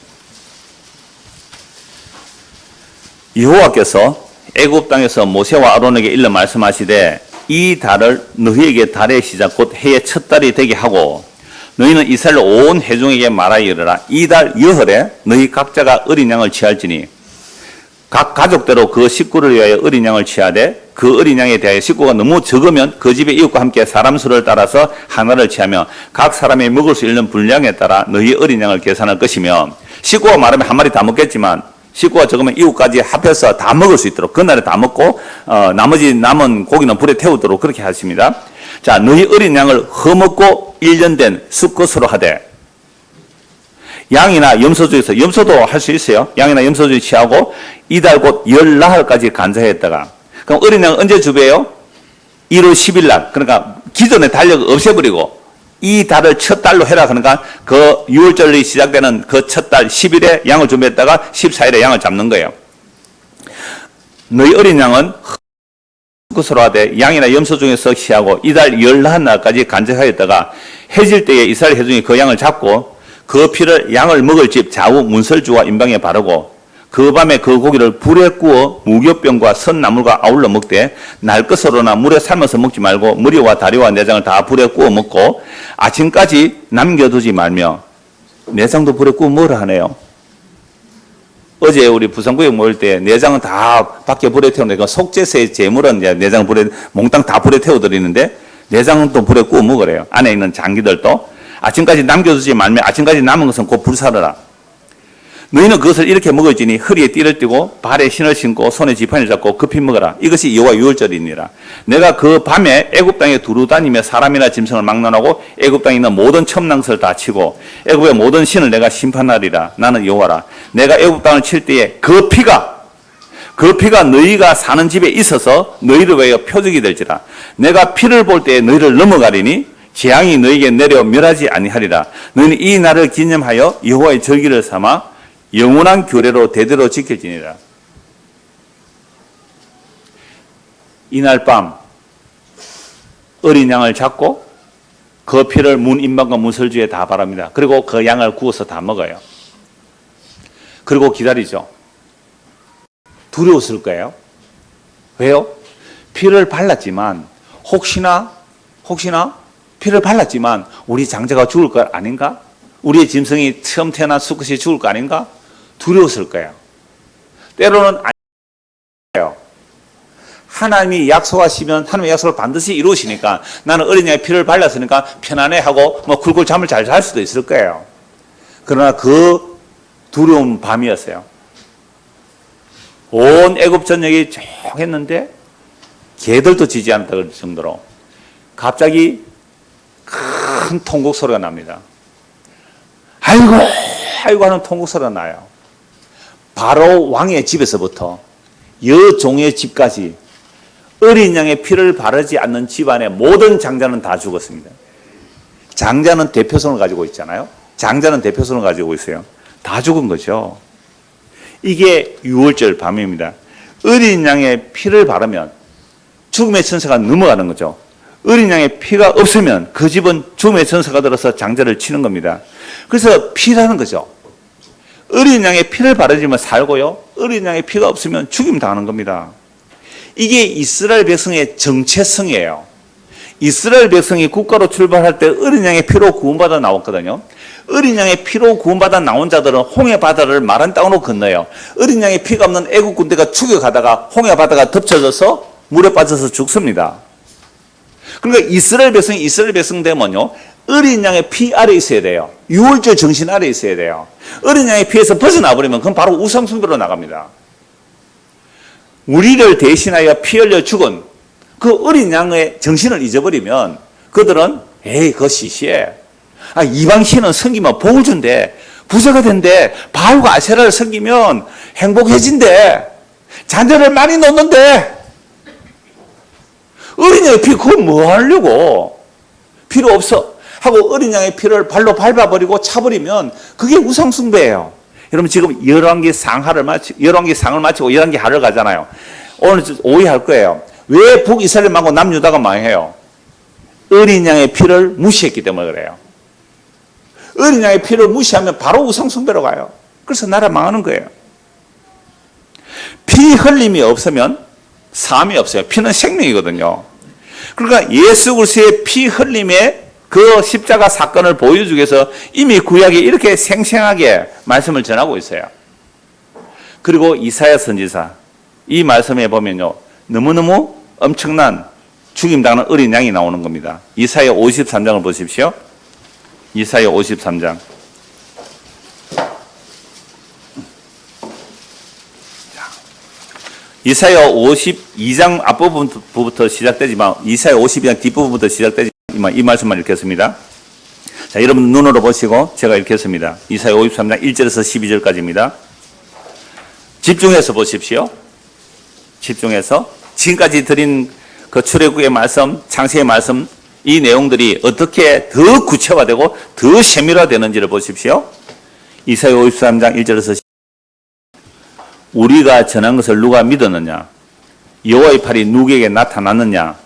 여호와께서 애굽 땅에서 모세와 아론에게 일러 말씀하시되 이 달을 너희에게 달의 시작 곧 해의 첫 달이 되게 하고 너희는 이스라엘 온 회중에게 말하여 이르라. 이 달 여흘에 너희 각자가 어린 양을 취할지니 각 가족대로 그 식구를 위하여 어린 양을 취하되 그 어린 양에 대하여 식구가 너무 적으면 그 집의 이웃과 함께 사람 수를 따라서 하나를 취하며 각 사람이 먹을 수 있는 분량에 따라 너희 어린 양을 계산할 것이며 식구가 많으면 한 마리 다 먹겠지만 식구가 적으면 이웃까지 합해서 다 먹을 수 있도록 그날에 다 먹고 나머지 남은 고기는 불에 태우도록 그렇게 하십니다. 자, 너희 어린 양을 허먹고 1년 된 수컷으로 하되 양이나 염소 중에서 염소도 할 수 있어요. 양이나 염소 중에 취하고 이달 곧 10나흘까지 간사했다가 그럼 어린 양은 언제 주배요? 1월 10일 날. 그러니까 기존의 달력을 없애버리고 이 달을 첫 달로 해라. 그러니까 그 6월절이 시작되는 그 첫 달 10일에 양을 준비했다가 14일에 양을 잡는 거예요. 너희 어린 양은 수컷으로 하되 양이나 염소 중에서 취하고 이달 10나흘까지 간직하였다가 해질 때에 이스라엘 회중이 그 양을 잡고 그 피를 양을 먹을 집 좌우 문설주와 임방에 바르고 그 밤에 그 고기를 불에 구워 무교병과 선나물과 아울러 먹되 날 것으로나 물에 삶아서 먹지 말고 머리와 다리와 내장을 다 불에 구워 먹고 아침까지 남겨두지 말며 내장도 불에 구워 먹으라 하네요. 어제 우리 부산구역 모일 때 내장은 다 밖에 불에 태우는데 속죄세의 제물은 내장 불에 몽땅 다 불에 태워드리는데 내장은 또 불에 구워 먹으래요. 안에 있는 장기들도 아침까지 남겨두지 말며 아침까지 남은 것은 곧 불사르라. 너희는 그것을 이렇게 먹을지니 허리에 띠를 띠고 발에 신을 신고 손에 지팡이를 잡고 급히 먹어라. 이것이 여호와 유월절이니라. 내가 그 밤에 애굽 땅에 두루 다니며 사람이나 짐승을 막론하고 애굽 땅에 있는 모든 첨낭것을 다 치고 애굽의 모든 신을 내가 심판하리라. 나는 여호와라. 내가 애굽 땅을 칠 때에 그 피가 너희가 사는 집에 있어서 너희를 위하여 표적이 될지라. 내가 피를 볼 때에 너희를 넘어가리니 재앙이 너희에게 내려 멸하지 아니하리라. 너희는 이 날을 기념하여 여호와의 절기를 삼아 영원한 규례로 대대로 지킬지니라. 이날 밤 어린 양을 잡고 그 피를 문 임방과 문설주에 다 바릅니다. 그리고 그 양을 구워서 다 먹어요. 그리고 기다리죠. 두려웠을 거예요. 왜요? 피를 발랐지만 혹시나 피를 발랐지만 우리 장자가 죽을 것 아닌가? 우리의 짐승이 처음 태어난 수컷이 죽을 거 아닌가? 두려웠을 거예요. 때로는 아니에요. 하나님이 약속하시면 하나님의 약속을 반드시 이루시니까 나는 어린 양의 피를 발랐으니까 편안해하고 굴굴 잠을 잘 잘 수도 있을 거예요. 그러나 그 두려운 밤이었어요. 온 애굽 전역이 조용했는데 개들도 짖지 않았다 그럴 정도로 갑자기 큰 통곡 소리가 납니다. 아이고 하는 통곡 소리가 나요. 바로 왕의 집에서부터 여종의 집까지 어린 양의 피를 바르지 않는 집안의 모든 장자는 다 죽었습니다. 장자는 대표성을 가지고 있잖아요. 장자는 대표성을 가지고 있어요. 다 죽은 거죠. 이게 유월절 밤입니다. 어린 양의 피를 바르면 죽음의 천사가 넘어가는 거죠. 어린 양의 피가 없으면 그 집은 죽음의 천사가 들어서 장자를 치는 겁니다. 그래서 피라는 거죠. 어린 양의 피를 바르지만 살고요. 어린 양의 피가 없으면 죽임 당하는 겁니다. 이게 이스라엘 백성의 정체성이에요. 이스라엘 백성이 국가로 출발할 때 어린 양의 피로 구원받아 나왔거든요. 어린 양의 피로 구원받아 나온 자들은 홍해 바다를 마른 땅으로 건너요. 어린 양의 피가 없는 애국 군대가 추격하다가 홍해 바다가 덮쳐져서 물에 빠져서 죽습니다. 그러니까 이스라엘 백성 되면요, 어린 양의 피 아래 있어야 돼요. 유월절 정신 아래 있어야 돼요. 어린 양의 피에서 벗어나 버리면 그건 바로 우상숭배로 나갑니다. 우리를 대신하여 피 흘려 죽은 그 어린 양의 정신을 잊어버리면 그들은 그거 시시해. 이방신은 섬기면 복을 준대. 부자가 된대. 바알과 아세라를 섬기면 행복해진대. 자녀를 많이 놓는데. 어린 양의 피 그건 뭐 하려고. 필요 없어 하고 어린 양의 피를 발로 밟아버리고 차버리면 그게 우상숭배예요. 여러분 지금 열왕기 상을 마치고 열왕기 하를 가잖아요. 오늘 오해할 거예요. 왜 북이스라엘 망고 남유다가 망해요? 어린 양의 피를 무시했기 때문에 그래요. 어린 양의 피를 무시하면 바로 우상숭배로 가요. 그래서 나라 망하는 거예요. 피 흘림이 없으면 삶이 없어요. 피는 생명이거든요. 그러니까 예수 그리스도의 피 흘림의 그 십자가 사건을 보여주기 위해서 이미 구약에 이렇게 생생하게 말씀을 전하고 있어요. 그리고 이사야 선지사 이 말씀에 보면요, 너무너무 엄청난 죽임당하는 어린 양이 나오는 겁니다. 이사야 53장을 보십시오. 이사야 53장. 이사야 52장 앞부분부터 시작되지만 이사야 52장 뒷부분부터 시작되지만 이 말씀만 읽겠습니다. 자, 여러분 눈으로 보시고 제가 읽겠습니다. 이사야 53장 1절에서 12절까지입니다. 집중해서 보십시오. 집중해서 지금까지 드린 그 출애굽의 말씀, 창세의 말씀, 이 내용들이 어떻게 더 구체화되고 더 세밀화되는지를 보십시오. 이사야 53장 1절에서 우리가 전한 것을 누가 믿었느냐? 여호와의 팔이 누구에게 나타났느냐?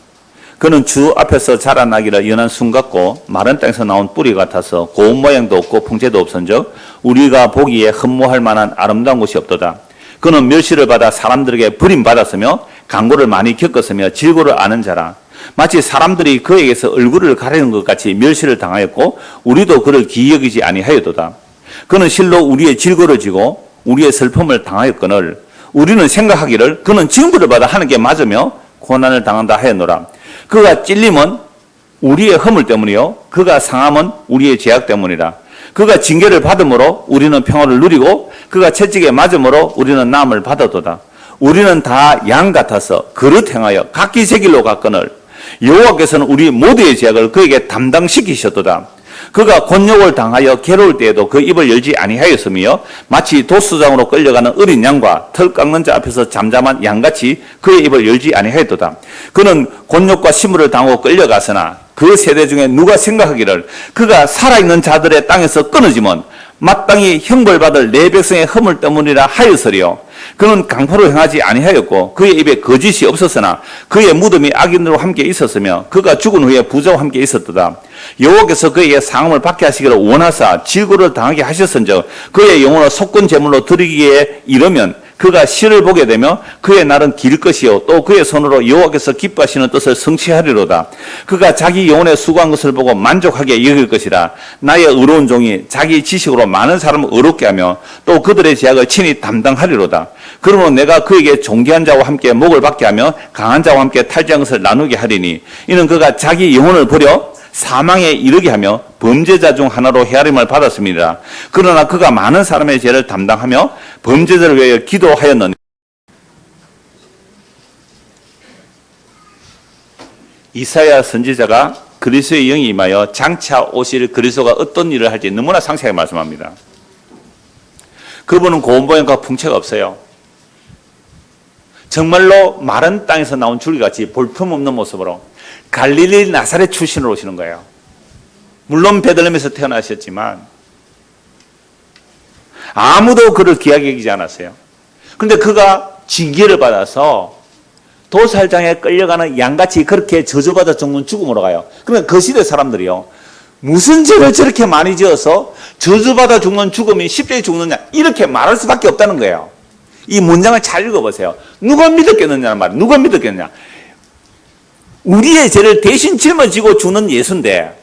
그는 주 앞에서 자라나기를 연한 순 같고 마른 땅에서 나온 뿌리 같아서 고운 모양도 없고 풍채도 없은즉 우리가 보기에 흠모할 만한 아름다운 곳이 없도다. 그는 멸시를 받아 사람들에게 버림받았으며 강고를 많이 겪었으며 질고를 아는 자라. 마치 사람들이 그에게서 얼굴을 가리는 것 같이 멸시를 당하였고 우리도 그를 기이 여기지 아니하였도다. 그는 실로 우리의 질고를 지고 우리의 슬픔을 당하였거늘 우리는 생각하기를 그는 징벌을 받아 하는 게 맞으며 고난을 당한다 하였노라. 그가 찔림은 우리의 허물 때문이요 그가 상함은 우리의 죄악 때문이라. 그가 징계를 받음으로 우리는 평화를 누리고 그가 채찍에 맞음으로 우리는 나음을 받았도다. 우리는 다 양 같아서 그릇 행하여 각기 제 길로 갔거늘 여호와께서는 우리 모두의 죄악을 그에게 담당시키셨도다. 그가 곤욕을 당하여 괴로울 때에도 그 입을 열지 아니하였으며 마치 도수장으로 끌려가는 어린 양과 털 깎는 자 앞에서 잠잠한 양같이 그의 입을 열지 아니하였도다. 그는 곤욕과 시무를 당하고 끌려가서나 그 세대 중에 누가 생각하기를 그가 살아있는 자들의 땅에서 끊어지면 마땅히 형벌받을 내 백성의 허물 때문이라 하였으리요. 그는 강포로 행하지 아니하였고 그의 입에 거짓이 없었으나 그의 무덤이 악인으로 함께 있었으며 그가 죽은 후에 부자와 함께 있었도다. 여호와께서 그에게 상함을 받게 하시기를 원하사 질고를 당하게 하셨은즉 그의 영혼을 속건 제물로 드리기에 이르면 그가 시를 보게 되며 그의 날은 길 것이요 또 그의 손으로 여호와께서 기뻐하시는 뜻을 성취하리로다. 그가 자기 영혼에 수고한 것을 보고 만족하게 여길 것이라. 나의 의로운 종이 자기 지식으로 많은 사람을 의롭게 하며 또 그들의 죄악을 친히 담당하리로다. 그러므로 내가 그에게 존귀한 자와 함께 목을 받게 하며 강한 자와 함께 탈취한 것을 나누게 하리니 이는 그가 자기 영혼을 버려 사망에 이르게 하며 범죄자 중 하나로 헤아림을 받았습니다. 그러나 그가 많은 사람의 죄를 담당하며 범죄자를 위하여 기도하였느니 이사야 선지자가 그리스도의 영이 임하여 장차 오실 그리스도가 어떤 일을 할지 너무나 상세하게 말씀합니다. 그분은 고운보양과 풍채가 없어요. 정말로 마른 땅에서 나온 줄기같이 볼품없는 모습으로 갈릴리 나사렛 출신으로 오시는 거예요. 물론 베들레헴에서 태어나셨지만 아무도 그를 귀하게 여기지 않았어요. 그런데 그가 징계를 받아서 도살장에 끌려가는 양같이 그렇게 저주받아 죽는 죽음으로 가요. 그러면 그 시대 사람들이요, 무슨 죄를 저렇게 많이 지어서 저주받아 죽는 죽음이 쉽게 죽느냐 이렇게 말할 수밖에 없다는 거예요. 이 문장을 잘 읽어보세요. 누가 믿었겠느냐는 말이에요. 누가 믿었겠느냐. 우리의 죄를 대신 짊어지고 죽는 예수인데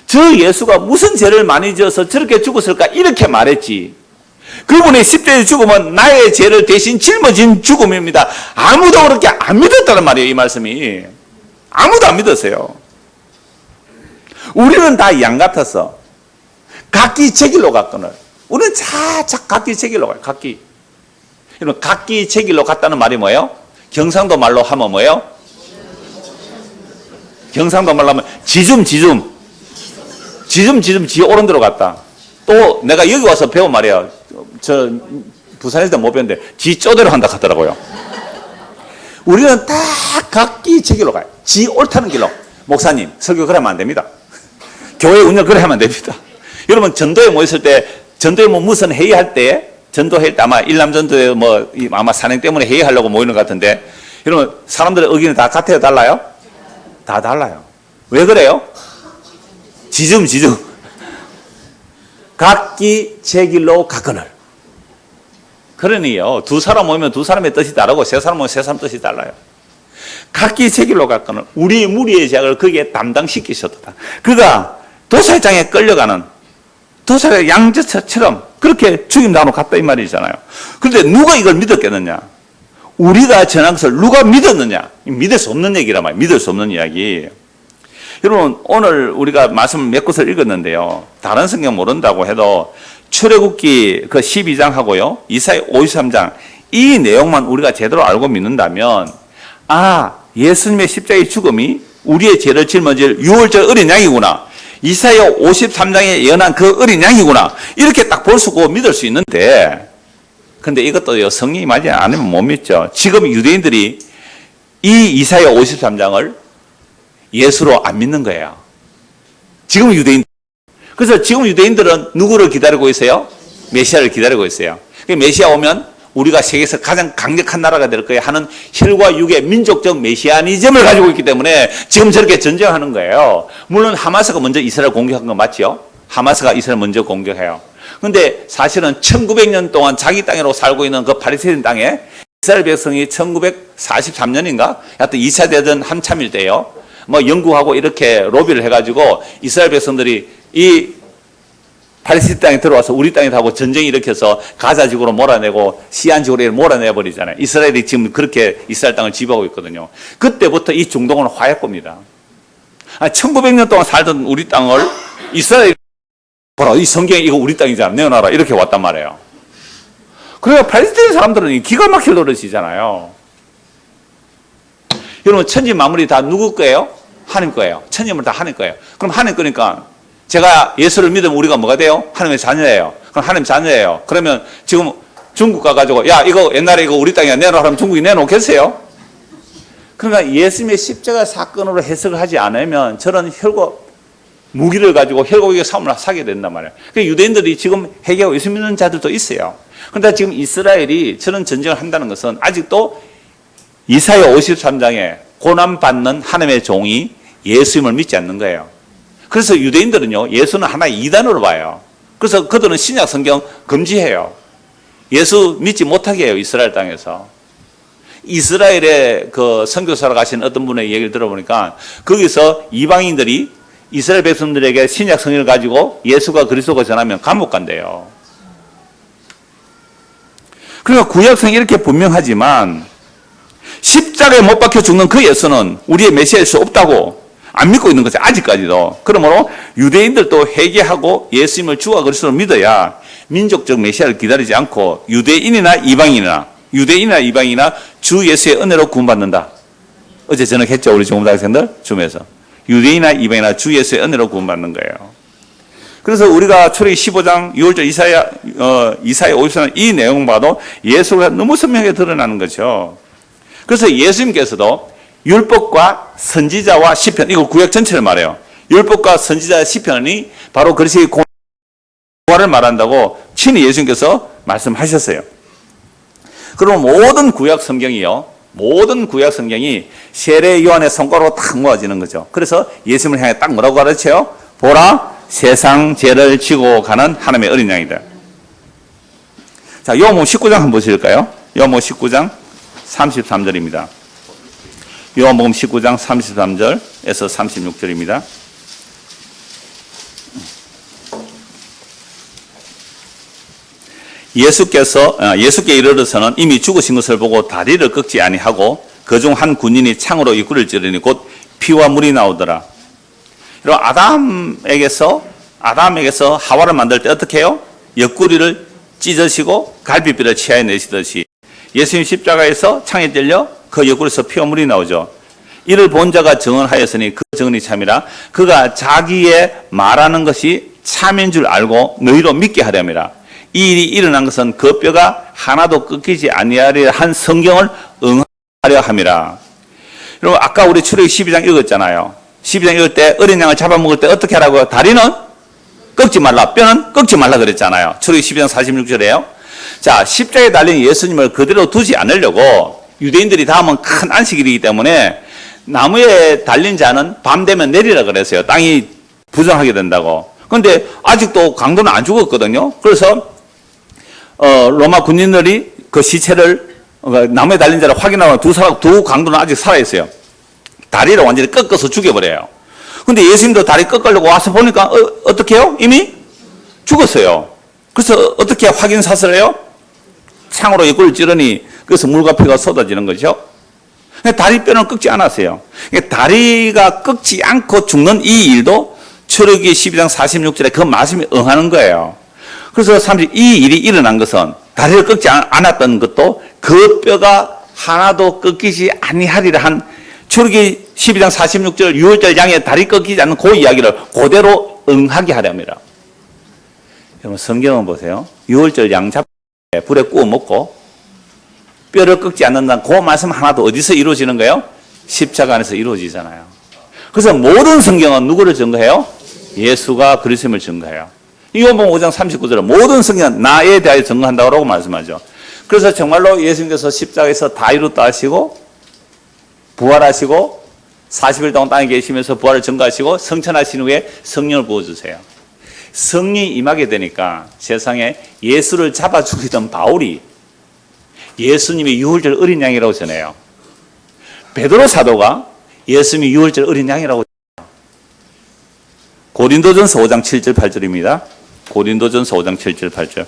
저 예수가 무슨 죄를 많이 지어서 저렇게 죽었을까 이렇게 말했지. 그분의 십자가의 죽음은 나의 죄를 대신 짊어진 죽음입니다. 아무도 그렇게 안 믿었다는 말이에요. 이 말씀이 아무도 안 믿었어요. 우리는 다 양 같아서 각기 제 길로 갔거늘 우리는 각기 제 길로 가요. 각기 제 길로 갔다는 말이 뭐예요? 경상도 말로 하면 뭐예요? 경상도 말로 하면 지좀 지 오른 데로 갔다. 또 내가 여기 와서 배운 말이에요. 저 부산에서 못 배웠는데 지 쪼대로 한다 하더라고요. 우리는 다 각기 제 길로 가요. 지 옳다는 길로. 목사님 설교 그러면 안 됩니다. 교회 운영 그래 하면 안 됩니다. 여러분 전도에 모였을 때 전도에 무슨 회의할 때 전도회의 때 아마 일남전도에 아마 산행 때문에 회의하려고 모이는 것 같은데 여러분 사람들의 의견이 다 같아요? 달라요? 다 달라요. 왜 그래요? 지즘 각기 제 길로 가거늘. 그러니요 두 사람 모이면 두 사람의 뜻이 다르고 세 사람 모이면 세 사람 뜻이 달라요. 각기 제 길로 가거늘 우리 무리의 죄악을 그에게 담당시키셨다. 그가 도살장에 끌려가는 도살의 양처럼 그렇게 죽임당하러 갔다 이 말이잖아요. 그런데 누가 이걸 믿었겠느냐? 우리가 전한 것을 누가 믿었느냐? 믿을 수 없는 얘기란 말이에요. 믿을 수 없는 이야기. 여러분 오늘 우리가 말씀을 몇 곳을 읽었는데요. 다른 성경 모른다고 해도 출애굽기 그 12장하고요. 이사야 53장 이 내용만 우리가 제대로 알고 믿는다면 예수님의 십자가의 죽음이 우리의 죄를 짊어질 유월절 어린 양이구나. 이사야 53장에 예언한 그 어린 양이구나. 이렇게 딱 볼 수 있고 믿을 수 있는데 그런데 이것도 성령이 말지 않으면 못 믿죠. 지금 유대인들이 이 이사야 53장을 예수로 안 믿는 거예요. 지금 유대인. 그래서 지금 유대인들은 누구를 기다리고 있어요? 메시아를 기다리고 있어요. 메시아 오면 우리가 세계에서 가장 강력한 나라가 될 거예요 하는 혈과 육의 민족적 메시아니즘을 가지고 있기 때문에 지금 저렇게 전쟁하는 거예요. 물론 하마스가 먼저 이스라엘 공격한 건 맞죠? 하마스가 이스라엘 먼저 공격해요. 그런데 사실은 1900년 동안 자기 땅으로 살고 있는 그 팔레스타인 땅에 이스라엘 백성이 1943년인가? 하여튼 2차 대전 한참일 때요. 영국하고 이렇게 로비를 해가지고 이스라엘 백성들이 이 팔레스타인 땅에 들어와서 우리 땅에 타고 전쟁이 일으켜서 가자 지구로 몰아내고 시안 지구로 몰아내버리잖아요. 이스라엘이 지금 그렇게 이스라엘 땅을 지배하고 있거든요. 그때부터 이 중동은 화약고입니다. 1900년 동안 살던 우리 땅을 이스라엘 보라, 이 성경에 이거 우리 땅이잖아. 내어놔라. 이렇게 왔단 말이에요. 그래야 팔레스타인 사람들은 기가 막힐 노릇이잖아요. 여러분, 천지 만물이 다 누구 거예요? 하나님 거예요. 천지 만물 다 하나님 거예요. 그럼 하나님 거니까 제가 예수를 믿으면 우리가 뭐가 돼요? 하나님의 자녀예요. 그럼 하나님 자녀예요. 그러면 지금 중국 가가지고 야, 이거 옛날에 이거 우리 땅이야 내놓으라 하면 중국이 내놓겠어요? 그러니까 예수님의 십자가 사건으로 해석을 하지 않으면 저런 혈고 무기를 가지고 혈고기의 싸움을 사게 된단 말이에요. 그러니까 유대인들이 지금 회개하고 예수 믿는 자들도 있어요. 그런데 지금 이스라엘이 저런 전쟁을 한다는 것은 아직도 이사야 53장에 고난받는 하나님의 종이 예수님을 믿지 않는 거예요. 그래서 유대인들은요, 예수는 하나의 이단으로 봐요. 그래서 그들은 신약 성경 금지해요. 예수 믿지 못하게 해요, 이스라엘 땅에서. 이스라엘에 그 선교사로 가신 어떤 분의 얘기를 들어보니까 거기서 이방인들이 이스라엘 백성들에게 신약 성경을 가지고 예수가 그리스도가 전하면 감옥 간대요. 그러니까 구약성이 이렇게 분명하지만 십자가에 못 박혀 죽는 그 예수는 우리의 메시아일 수 없다고 안 믿고 있는 거죠. 아직까지도. 그러므로 유대인들도 회개하고 예수님을 주와 그리스도로 믿어야 민족적 메시아를 기다리지 않고 유대인이나 이방인이나 주 예수의 은혜로 구원받는다. 어제 전역했죠. 우리 종업대학생들 줌에서. 유대인이나 이방인이나 주 예수의 은혜로 구원받는 거예요. 그래서 우리가 출애굽기 15장 6절 이사야 54장 이 내용 봐도 예수가 너무 선명하게 드러나는 거죠. 그래서 예수님께서도 율법과 선지자와 시편, 이거 구약 전체를 말해요. 율법과 선지자 시편이 바로 그리스도의 부활을 말한다고 친히 예수님께서 말씀하셨어요. 그럼 모든 구약 성경이 세례 요한의 손가락으로 딱 모아지는 거죠. 그래서 예수님을 향해 딱 뭐라고 가르쳐요? 보라, 세상 죄를 지고 가는 하나님의 어린 양이다. 자, 요한복음 19장 한번 보실까요? 요한복음 19장 33절입니다. 요한복음 19장 33절에서 36절입니다. 예수께 이르러서는 이미 죽으신 것을 보고 다리를 꺾지 아니하고 그중 한 군인이 창으로 입구를 찌르니 곧 피와 물이 나오더라. 여러분, 아담에게서 하와를 만들 때 어떻게 해요? 옆구리를 찢으시고 갈비뼈를 치아에 내시듯이 예수님 십자가에서 창에 찔려 그 옆구리에서 피와 물이 나오죠. 이를 본 자가 증언하였으니 그 증언이 참이라. 그가 자기의 말하는 것이 참인 줄 알고 너희로 믿게 하려니라. 이 일이 일어난 것은 그 뼈가 하나도 꺾이지 아니하리라 한 성경을 응하려 함이라. 여러분, 아까 우리 출애굽기 12장 읽었잖아요. 12장 읽을 때 어린 양을 잡아먹을 때 어떻게 하라고요? 다리는 꺾지 말라, 뼈는 꺾지 말라 그랬잖아요. 출애굽기 12장 46절에요. 자, 십자가에 달린 예수님을 그대로 두지 않으려고 유대인들이 다음은 큰 안식일이기 때문에 나무에 달린 자는 밤 되면 내리라 그랬어요. 땅이 부정하게 된다고. 그런데 아직도 강도는 안 죽었거든요. 그래서 로마 군인들이 그 시체를 나무에 달린 자를 확인하고 두 강도는 아직 살아있어요. 다리를 완전히 꺾어서 죽여버려요. 근데 예수님도 다리 꺾으려고 와서 보니까 어떻게 해요? 이미 죽었어요. 그래서 어떻게 확인 사슬을 해요? 창으로 입구를 찌르니 그래서 물과 피가 쏟아지는 거죠. 다리뼈는 꺾지 않았어요. 다리가 꺾지 않고 죽는 이 일도 출애굽기 12장 46절에 그 말씀이 응하는 거예요. 그래서 이 일이 일어난 것은 다리를 꺾지 않았던 것도 그 뼈가 하나도 꺾이지 아니하리라 한 출애굽기 12장 46절 6월절 양의 다리 꺾이지 않는 그 이야기를 그대로 응하게 하렵니다. 여러분, 성경은 보세요. 6월절 양 잡고 불에 구워 먹고 뼈를 꺾지 않는다는 그 말씀 하나도 어디서 이루어지는 거예요? 십자가 안에서 이루어지잖아요. 그래서 모든 성경은 누구를 증거해요? 예수가 그리스도임을 증거해요. 요한복음 5장 39절은 모든 성경은 나에 대하여 증거한다고 말씀하죠. 그래서 정말로 예수님께서 십자가에서 다 이뤘다 하시고 부활하시고 40일 동안 땅에 계시면서 부활을 증거하시고 성천하신 후에 성령을 부어주세요. 성령이 임하게 되니까 세상에 예수를 잡아 죽이던 바울이 예수님이 유월절 어린 양이라고 전해요. 베드로 사도가 예수님이 유월절 어린 양이라고 전해요. 고린도전서 5장 7절 8절입니다. 고린도전서 5장 7절 8절.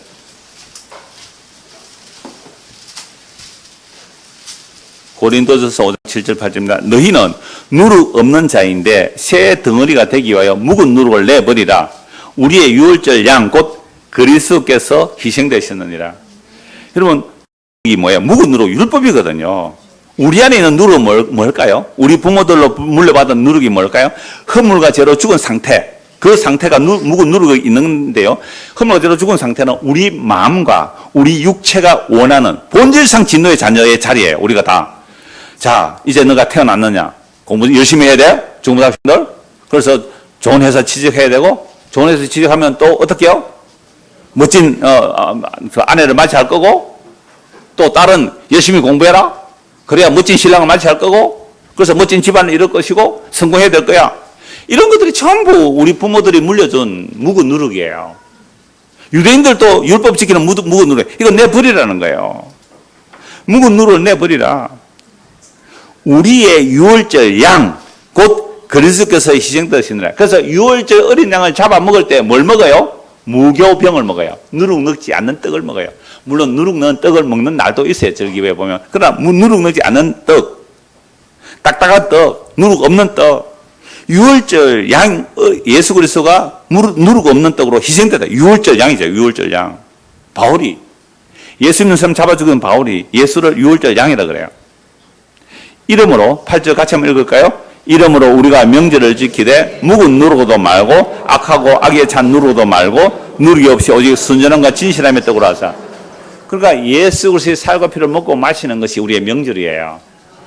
고린도전서 5장 7절 8절입니다. 너희는 누룩 없는 자인데 새 덩어리가 되기 위하여 묵은 누룩을 내버리라. 우리의 유월절 양 곧 그리스도께서 희생되셨느니라. 여러분, 이 뭐예요? 묵은 누룩 율법이거든요. 우리 안에 있는 누룩은 뭘까요? 우리 부모들로 물려받은 누룩이 뭘까요? 허물과 죄로 죽은 상태. 그 상태가 묵은 누룩이 있는데요. 허물과 죄로 죽은 상태는 우리 마음과 우리 육체가 원하는 본질상 진노의 자녀의 자리예요. 우리가 다. 자, 이제 너가 태어났느냐? 공부 열심히 해야 돼? 중고등학생들? 그래서 좋은 회사 취직해야 되고, 좋은 회사 취직하면 또 어떻게 해요? 멋진 그 아내를 맞이할 거고, 또 딸은 열심히 공부해라. 그래야 멋진 신랑을 맞이할 거고, 그래서 멋진 집안을 이룰 것이고 성공해야 될 거야. 이런 것들이 전부 우리 부모들이 물려준 묵은 누룩이에요. 유대인들도 율법 지키는 묵은 누룩, 이거 내버리라는 거예요. 묵은 누룩을 내버리라. 우리의 유월절 양 곧 그리스도께서 희생되시느라. 그래서 유월절 어린 양을 잡아 먹을 때 뭘 먹어요? 무교병을 먹어요. 누룩 넣지 않는 떡을 먹어요. 물론 누룩 넣은 떡을 먹는 날도 있어요. 절기에 보면. 그러나 누룩 넣지 않는 떡, 딱딱한 떡, 누룩 없는 떡. 유월절 양, 예수 그리스도가 누룩 없는 떡으로 희생되다. 유월절 양이죠. 유월절 양. 바울이, 예수 믿는 사람 잡아 죽은 바울이 예수를 유월절 양이라 그래요. 이러므로 8절 같이 한번 읽을까요? 이러므로 우리가 명절을 지키되 묵은 누룩도 말고 악하고 악에 찬 누룩도 말고 누룩이 없이 오직 순전함과 진실함의 떡으로 하자. 그러니까 예수 그리스도의 살과 피를 먹고 마시는 것이 우리의 명절이에요.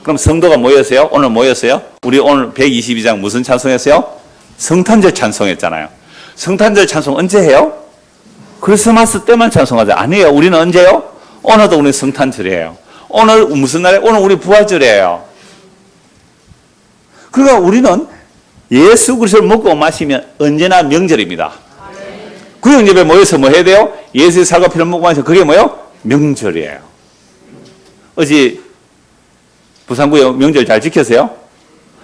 그럼 성도가 모였어요? 오늘 모였어요? 우리 오늘 122장 무슨 찬송했어요? 성탄절 찬송했잖아요. 성탄절 찬송 언제 해요? 크리스마스 때만 찬송하죠. 아니에요. 우리는 언제요? 오늘도 우리 성탄절이에요. 오늘 무슨 날이에요? 오늘 우리 부활절이에요. 그러니까 우리는 예수 그리스도를 먹고 마시면 언제나 명절입니다. 구역 예배 모여서 뭐 해야 돼요? 예수의 살과 피를 먹고 마시면 그게 뭐예요? 명절이에요. 어제 부산구역 명절 잘 지켰어요?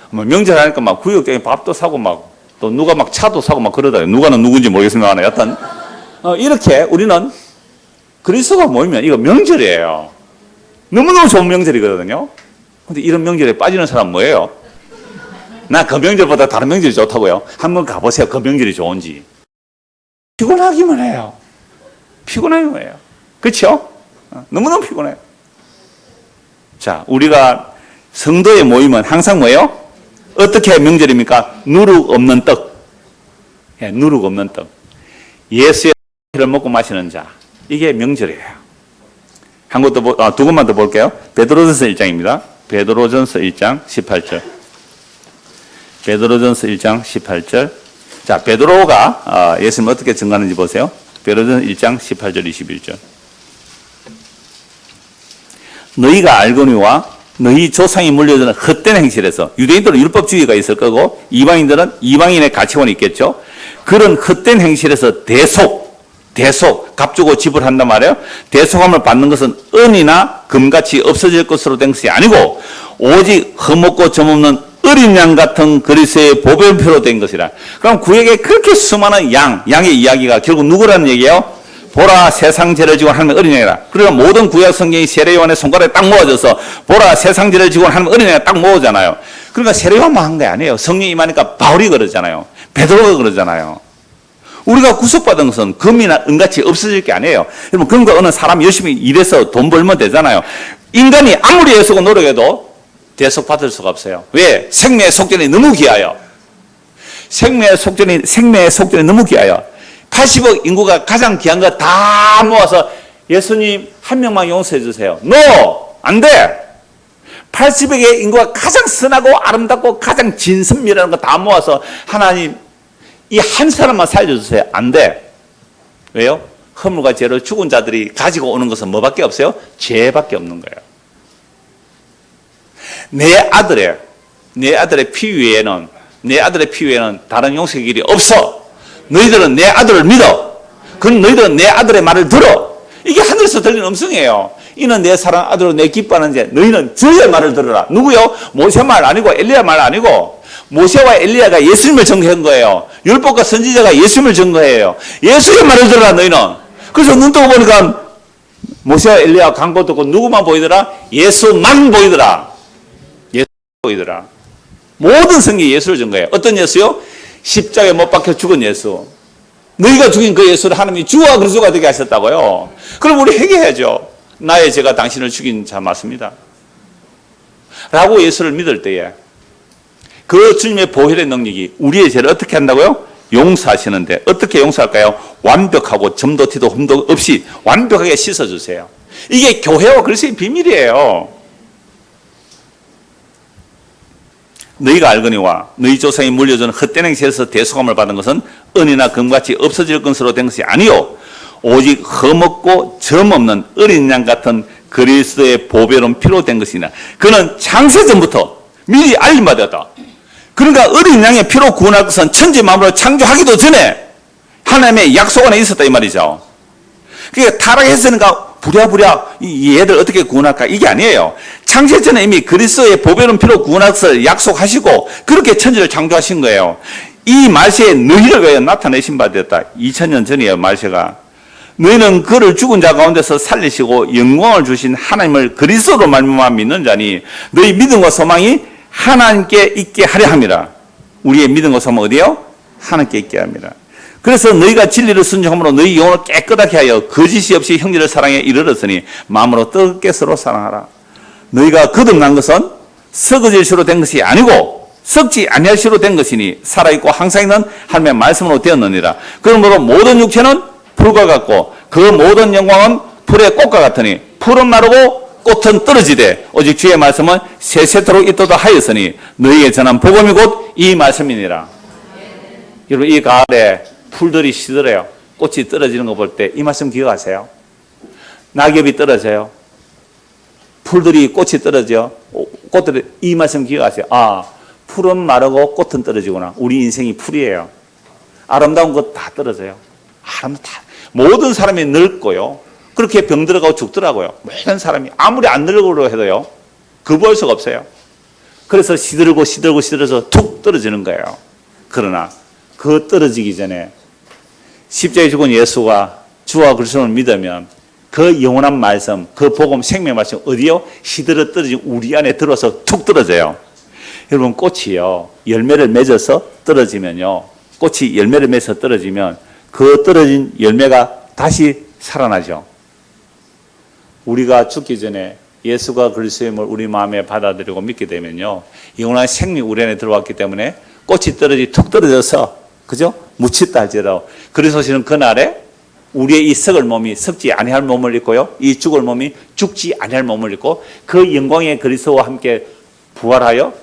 뭐 명절 하니까 막 구역장에 밥도 사고 막 또 누가 막 차도 사고 막 그러더라고요. 누가는 누군지 모르겠습니다만 여튼 이렇게 우리는 그리스도가 모이면 이거 명절이에요. 너무너무 좋은 명절이거든요. 근데 이런 명절에 빠지는 사람 뭐예요? 나 그 명절보다 다른 명절이 좋다고요? 한번 가보세요. 그 명절이 좋은지. 피곤하기만 해요. 피곤하기만 해요. 그렇죠? 너무너무 피곤해요. 자, 우리가 성도에 모이면 항상 뭐예요? 어떻게 명절입니까? 누룩 없는 떡. 예, 누룩 없는 떡. 예수의 피를 먹고 마시는 자. 이게 명절이에요. 한 곳 더, 두 곳만 더 볼게요. 베드로전서 1장입니다. 베드로전서 1장 18절. 베드로전서 1장 18절. 자, 베드로가 예수님 어떻게 증거하는지 보세요. 베드로전서 1장 18절 21절. 너희가 알거니와 너희 조상이 물려주는 헛된 행실에서, 유대인들은 율법주의가 있을 거고 이방인들은 이방인의 가치관이 있겠죠. 그런 헛된 행실에서 대속 값주고 지불한단 말이에요. 대속함을 받는 것은 은이나 금같이 없어질 것으로 된 것이 아니고 오직 흠없고 점없는 어린 양 같은 그리스도의 보배표로 된 것이라. 그럼 구약에 그렇게 수많은 양의 이야기가 결국 누구라는 얘기예요? 보라 세상 죄를 지고 하나님의 어린 양이라. 그러니까 모든 구약 성경이 세례 요한의 손가락에 딱 모아져서 보라 세상 죄를 지고 하나님의 어린 양이 딱 모으잖아요. 그러니까 세례 요한만 한 게 아니에요. 성령이 임하니까 바울이 그러잖아요. 베드로가 그러잖아요. 우리가 구속받은 것은 금이나 은같이 없어질 게 아니에요. 여러분, 그런 거 어느 사람 열심히 일해서 돈 벌면 되잖아요. 인간이 아무리 애쓰고 노력해도 대속받을 수가 없어요. 왜? 생명의 속전이 너무 귀하여. 생명의 속전이 너무 귀하여. 80억 인구가 가장 귀한 거 다 모아서 예수님 한 명만 용서해 주세요. No! 안 돼! 80억의 인구가 가장 선하고 아름답고 가장 진선미라는 거 다 모아서 하나님 이 한 사람만 살려주세요. 안 돼. 왜요? 허물과 죄로 죽은 자들이 가지고 오는 것은 뭐밖에 없어요? 죄밖에 없는 거예요. 내 아들의 피 위에는 다른 용서의 길이 없어. 너희들은 내 아들을 믿어. 그럼 너희들은 내 아들의 말을 들어. 이게 하늘에서 들리는 음성이에요. 이는 내 사랑 아들로 내 기뻐하는 자. 너희는 저의 말을 들으라. 누구요? 모세 말 아니고 엘리야 말 아니고. 모세와 엘리야가 예수님을 증거한 거예요. 율법과 선지자가 예수님을 증거해요. 예수의 말을 들으라 너희는. 그래서 눈 뜨고 보니까 모세와 엘리야 광고 듣고 누구만 보이더라? 예수만 보이더라. 예수 보이더라. 모든 성경이 예수를 증거해요. 어떤 예수요? 십자가에 못 박혀 죽은 예수. 너희가 죽인 그 예수를 하나님이 주와 그리스도가 되게 하셨다고요. 그럼 우리 회개해야죠. 나의 죄가 당신을 죽인 자 맞습니다. 라고 예수를 믿을 때에 그 주님의 보혈의 능력이 우리의 죄를 어떻게 한다고요? 용서하시는데 어떻게 용서할까요? 완벽하고 점도 티도 흠도 없이 완벽하게 씻어주세요. 이게 교회와 그리스도의 비밀이에요. 너희가 알거니와 너희 조상이 물려준 헛된 행실에서 대속함을 받은 것은 은이나 금같이 없어질 것으로 된 것이 아니요 오직 흠없고 점 없는 어린 양 같은 그리스도의 보배로운 피로 된 것이나 그는 창세전부터 미리 알림받았다. 그러니까 어린 양의 피로 구원할 것은 천지 만물을 창조하기도 전에 하나님의 약속 안에 있었다 이 말이죠. 그러니까 타락했으니까 부랴부랴 얘들 어떻게 구원할까 이게 아니에요. 창세전에 이미 그리스도의 보배로운 피로 구원할 것을 약속하시고 그렇게 천지를 창조하신 거예요. 이 말세에 너희를 위하여 나타내신 바 되었다. 2000년 전이에요. 말세가. 너희는 그를 죽은 자 가운데서 살리시고 영광을 주신 하나님을 그리스도로 말미암아 믿는 자니 너희 믿음과 소망이 하나님께 있게 하려 함이라. 우리의 믿음과 소망 어디요? 하나님께 있게 합니다. 그래서 너희가 진리를 순종함으로 너희 영혼을 깨끗하게 하여 거짓이 없이 형제를 사랑에 이르렀으니 마음으로 뜨겁게 서로 사랑하라. 너희가 거듭난 것은 썩어질 시로 된 것이 아니고 썩지 아니할 시로 된 것이니 살아있고 항상 있는 하나님의 말씀으로 되었느니라. 그러므로 모든 육체는 풀과 같고 그 모든 영광은 풀의 꽃과 같으니 풀은 마르고 꽃은 떨어지되 오직 주의 말씀은 세세토록 있도다 하였으니 너희에게 전한 복음이 곧 이 말씀이니라. 여러분 이 가을에 풀들이 시들어요. 꽃이 떨어지는 거 볼 때 이 말씀 기억하세요? 낙엽이 떨어져요. 풀들이 꽃이 떨어져. 꽃들이 이 말씀 기억하세요? 아, 풀은 마르고 꽃은 떨어지구나. 우리 인생이 풀이에요. 아름다운 것 다 떨어져요. 모든 사람이 늙고요. 그렇게 병들어가고 죽더라고요. 모든 사람이 아무리 안 늙으려 해도요. 거부할 수가 없어요. 그래서 시들어서 툭 떨어지는 거예요. 그러나 그 떨어지기 전에 십자가에 죽은 예수가 주와 그리스도를 믿으면 그 영원한 말씀, 그 복음 생명 말씀 어디요? 시들어 떨어진 우리 안에 들어서 툭 떨어져요. 여러분 꽃이요. 열매를 맺어서 떨어지면요. 꽃이 열매를 맺어서 떨어지면 그 떨어진 열매가 다시 살아나죠. 우리가 죽기 전에 예수가 그리스도임을 우리 마음에 받아들이고 믿게 되면요. 영원한 생명 우리 안에 들어왔기 때문에 꽃이 툭 떨어져서 그죠? 묻혔다 할지라도 그리스도시는 그날에 우리의 이 썩을 몸이 썩지 아니할 몸을 입고요. 이 죽을 몸이 죽지 아니할 몸을 입고 그 영광의 그리스도와 함께 부활하여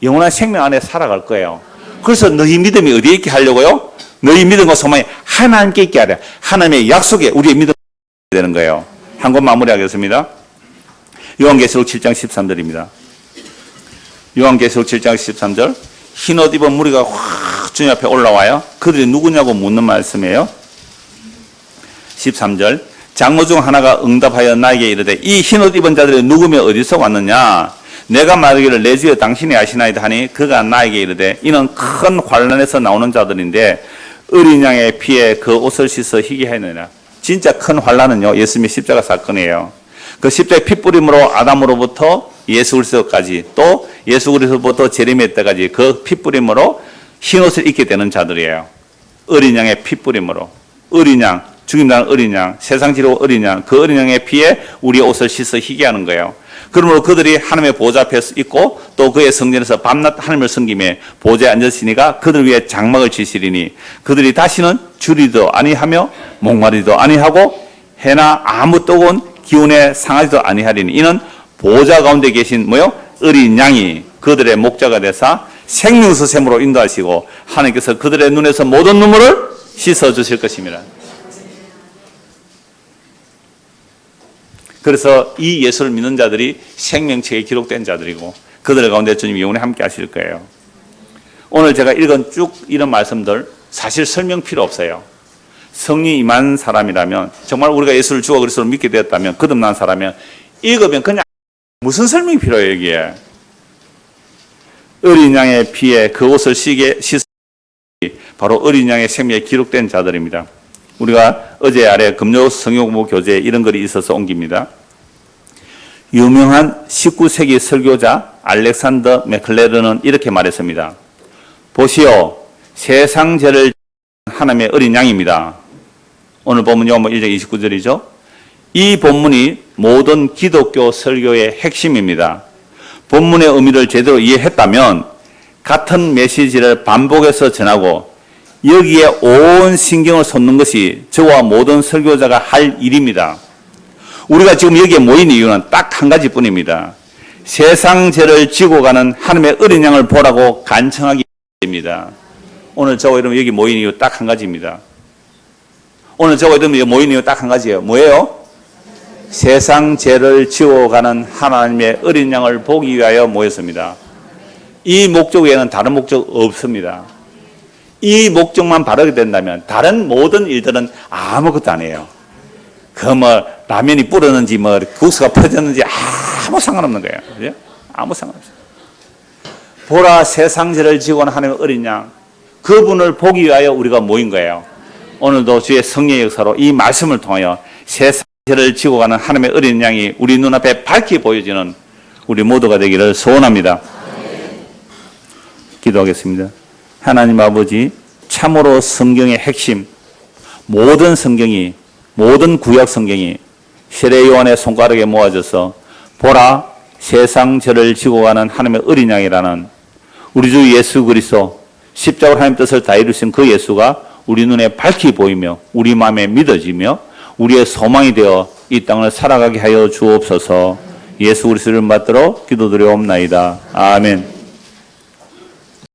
영원한 생명 안에 살아갈 거예요. 그래서 너희 믿음이 어디에 있게 하려고요? 너희 믿음과 소망이 하나님께 있게 하려. 하나님의 약속에 우리의 믿음이 되는 거예요. 한 권 마무리하겠습니다. 요한계시록 7장 13절입니다. 요한계시록 7장 13절 흰옷 입은 무리가 확 주님 앞에 올라와요. 그들이 누구냐고 묻는 말씀이에요. 13절 장로 중 하나가 응답하여 나에게 이르되 이 흰옷 입은 자들이 누구며 어디서 왔느냐 내가 말하기를 내 주여 당신이 아시나이다 하니 그가 나에게 이르되 이는 큰 환란에서 나오는 자들인데 어린 양의 피에 그 옷을 씻어 희게 하느니라. 진짜 큰 환란은요 예수님의 십자가 사건이에요. 그 십자가의 핏뿌림으로 아담으로부터 예수 그리스도까지 또 예수 그리스도부터 제레미야 때까지 그 핏뿌림으로 흰옷을 입게 되는 자들이에요. 어린 양의 핏뿌림으로 어린 양 죽임당한 어린 양 세상 지로 어린 양 그 어린 양의 피에 우리의 옷을 씻어 희게 하는 거예요. 그러므로 그들이 하나님의 보좌 앞에 있고 또 그의 성전에서 밤낮 하나님을 섬기며 보좌에 앉았으니까 그들 위에 장막을 치시리니 그들이 다시는 주리도 아니하며 목마리도 아니하고 해나 아무 뜨거운 기운에 상하지도 아니하리니 이는 보좌 가운데 계신 어린 양이 그들의 목자가 되사 생명수 샘으로 인도하시고 하나님께서 그들의 눈에서 모든 눈물을 씻어 주실 것입니다. 그래서 이 예수를 믿는 자들이 생명책에 기록된 자들이고 그들 가운데 주님이 영원히 함께 하실 거예요. 오늘 제가 읽은 쭉 이런 말씀들 사실 설명 필요 없어요. 성령이 임한 사람이라면 정말 우리가 예수를 주와 그리스도를 믿게 되었다면 거듭난 사람이면 읽으면 그냥 무슨 설명이 필요해요 여기에. 어린 양의 피에 그 옷을 씻어 바로 어린 양의 생명에 기록된 자들입니다. 우리가 어제 아래 금요 성경공부 교재에 이런 글이 있어서 옮깁니다. 유명한 19세기 설교자 알렉산더 맥클레르는 이렇게 말했습니다. 보시오 세상 죄를 하나님의 어린 양입니다. 오늘 본문 요한복음 1장 29절이죠. 이 본문이 모든 기독교 설교의 핵심입니다. 본문의 의미를 제대로 이해했다면 같은 메시지를 반복해서 전하고 여기에 온 신경을 쏟는 것이 저와 모든 설교자가 할 일입니다. 우리가 지금 여기에 모인 이유는 딱 한 가지뿐입니다. 세상 죄를 지고 가는 하나님의 어린 양을 보라고 간청하기 때문입니다. 오늘 저와 여러분 여기 모인 이유 딱 한 가지입니다. 오늘 저와 여러분 여기 모인 이유 딱 한 가지예요. 뭐예요? 세상 죄를 지고 가는 하나님의 어린 양을 보기 위하여 모였습니다. 이 목적 외에는 다른 목적 없습니다. 이 목적만 바르게 된다면 다른 모든 일들은 아무것도 아니에요. 라면이 불었는지 국수가 퍼졌는지 아무 상관없는 거예요. 그죠? 아무 상관없어요. 보라 세상 죄를 지고 가는 하나님의 어린 양, 그분을 보기 위하여 우리가 모인 거예요. 오늘도 주의 성령의 역사로 이 말씀을 통하여 세상 죄를 지고 가는 하나님의 어린 양이 우리 눈앞에 밝게 보여지는 우리 모두가 되기를 소원합니다. 기도하겠습니다. 하나님 아버지, 참으로 성경의 핵심, 모든 성경이, 모든 구약 성경이 세례 요한의 손가락에 모아져서 보라 세상 죄를 지고 가는 하나님의 어린 양이라는 우리 주 예수 그리스도 십자가로 하나님 뜻을 다 이루신 그 예수가 우리 눈에 밝히 보이며 우리 마음에 믿어지며 우리의 소망이 되어 이 땅을 살아가게 하여 주옵소서. 예수 그리스도를 받들어 기도드려옵나이다. 아멘.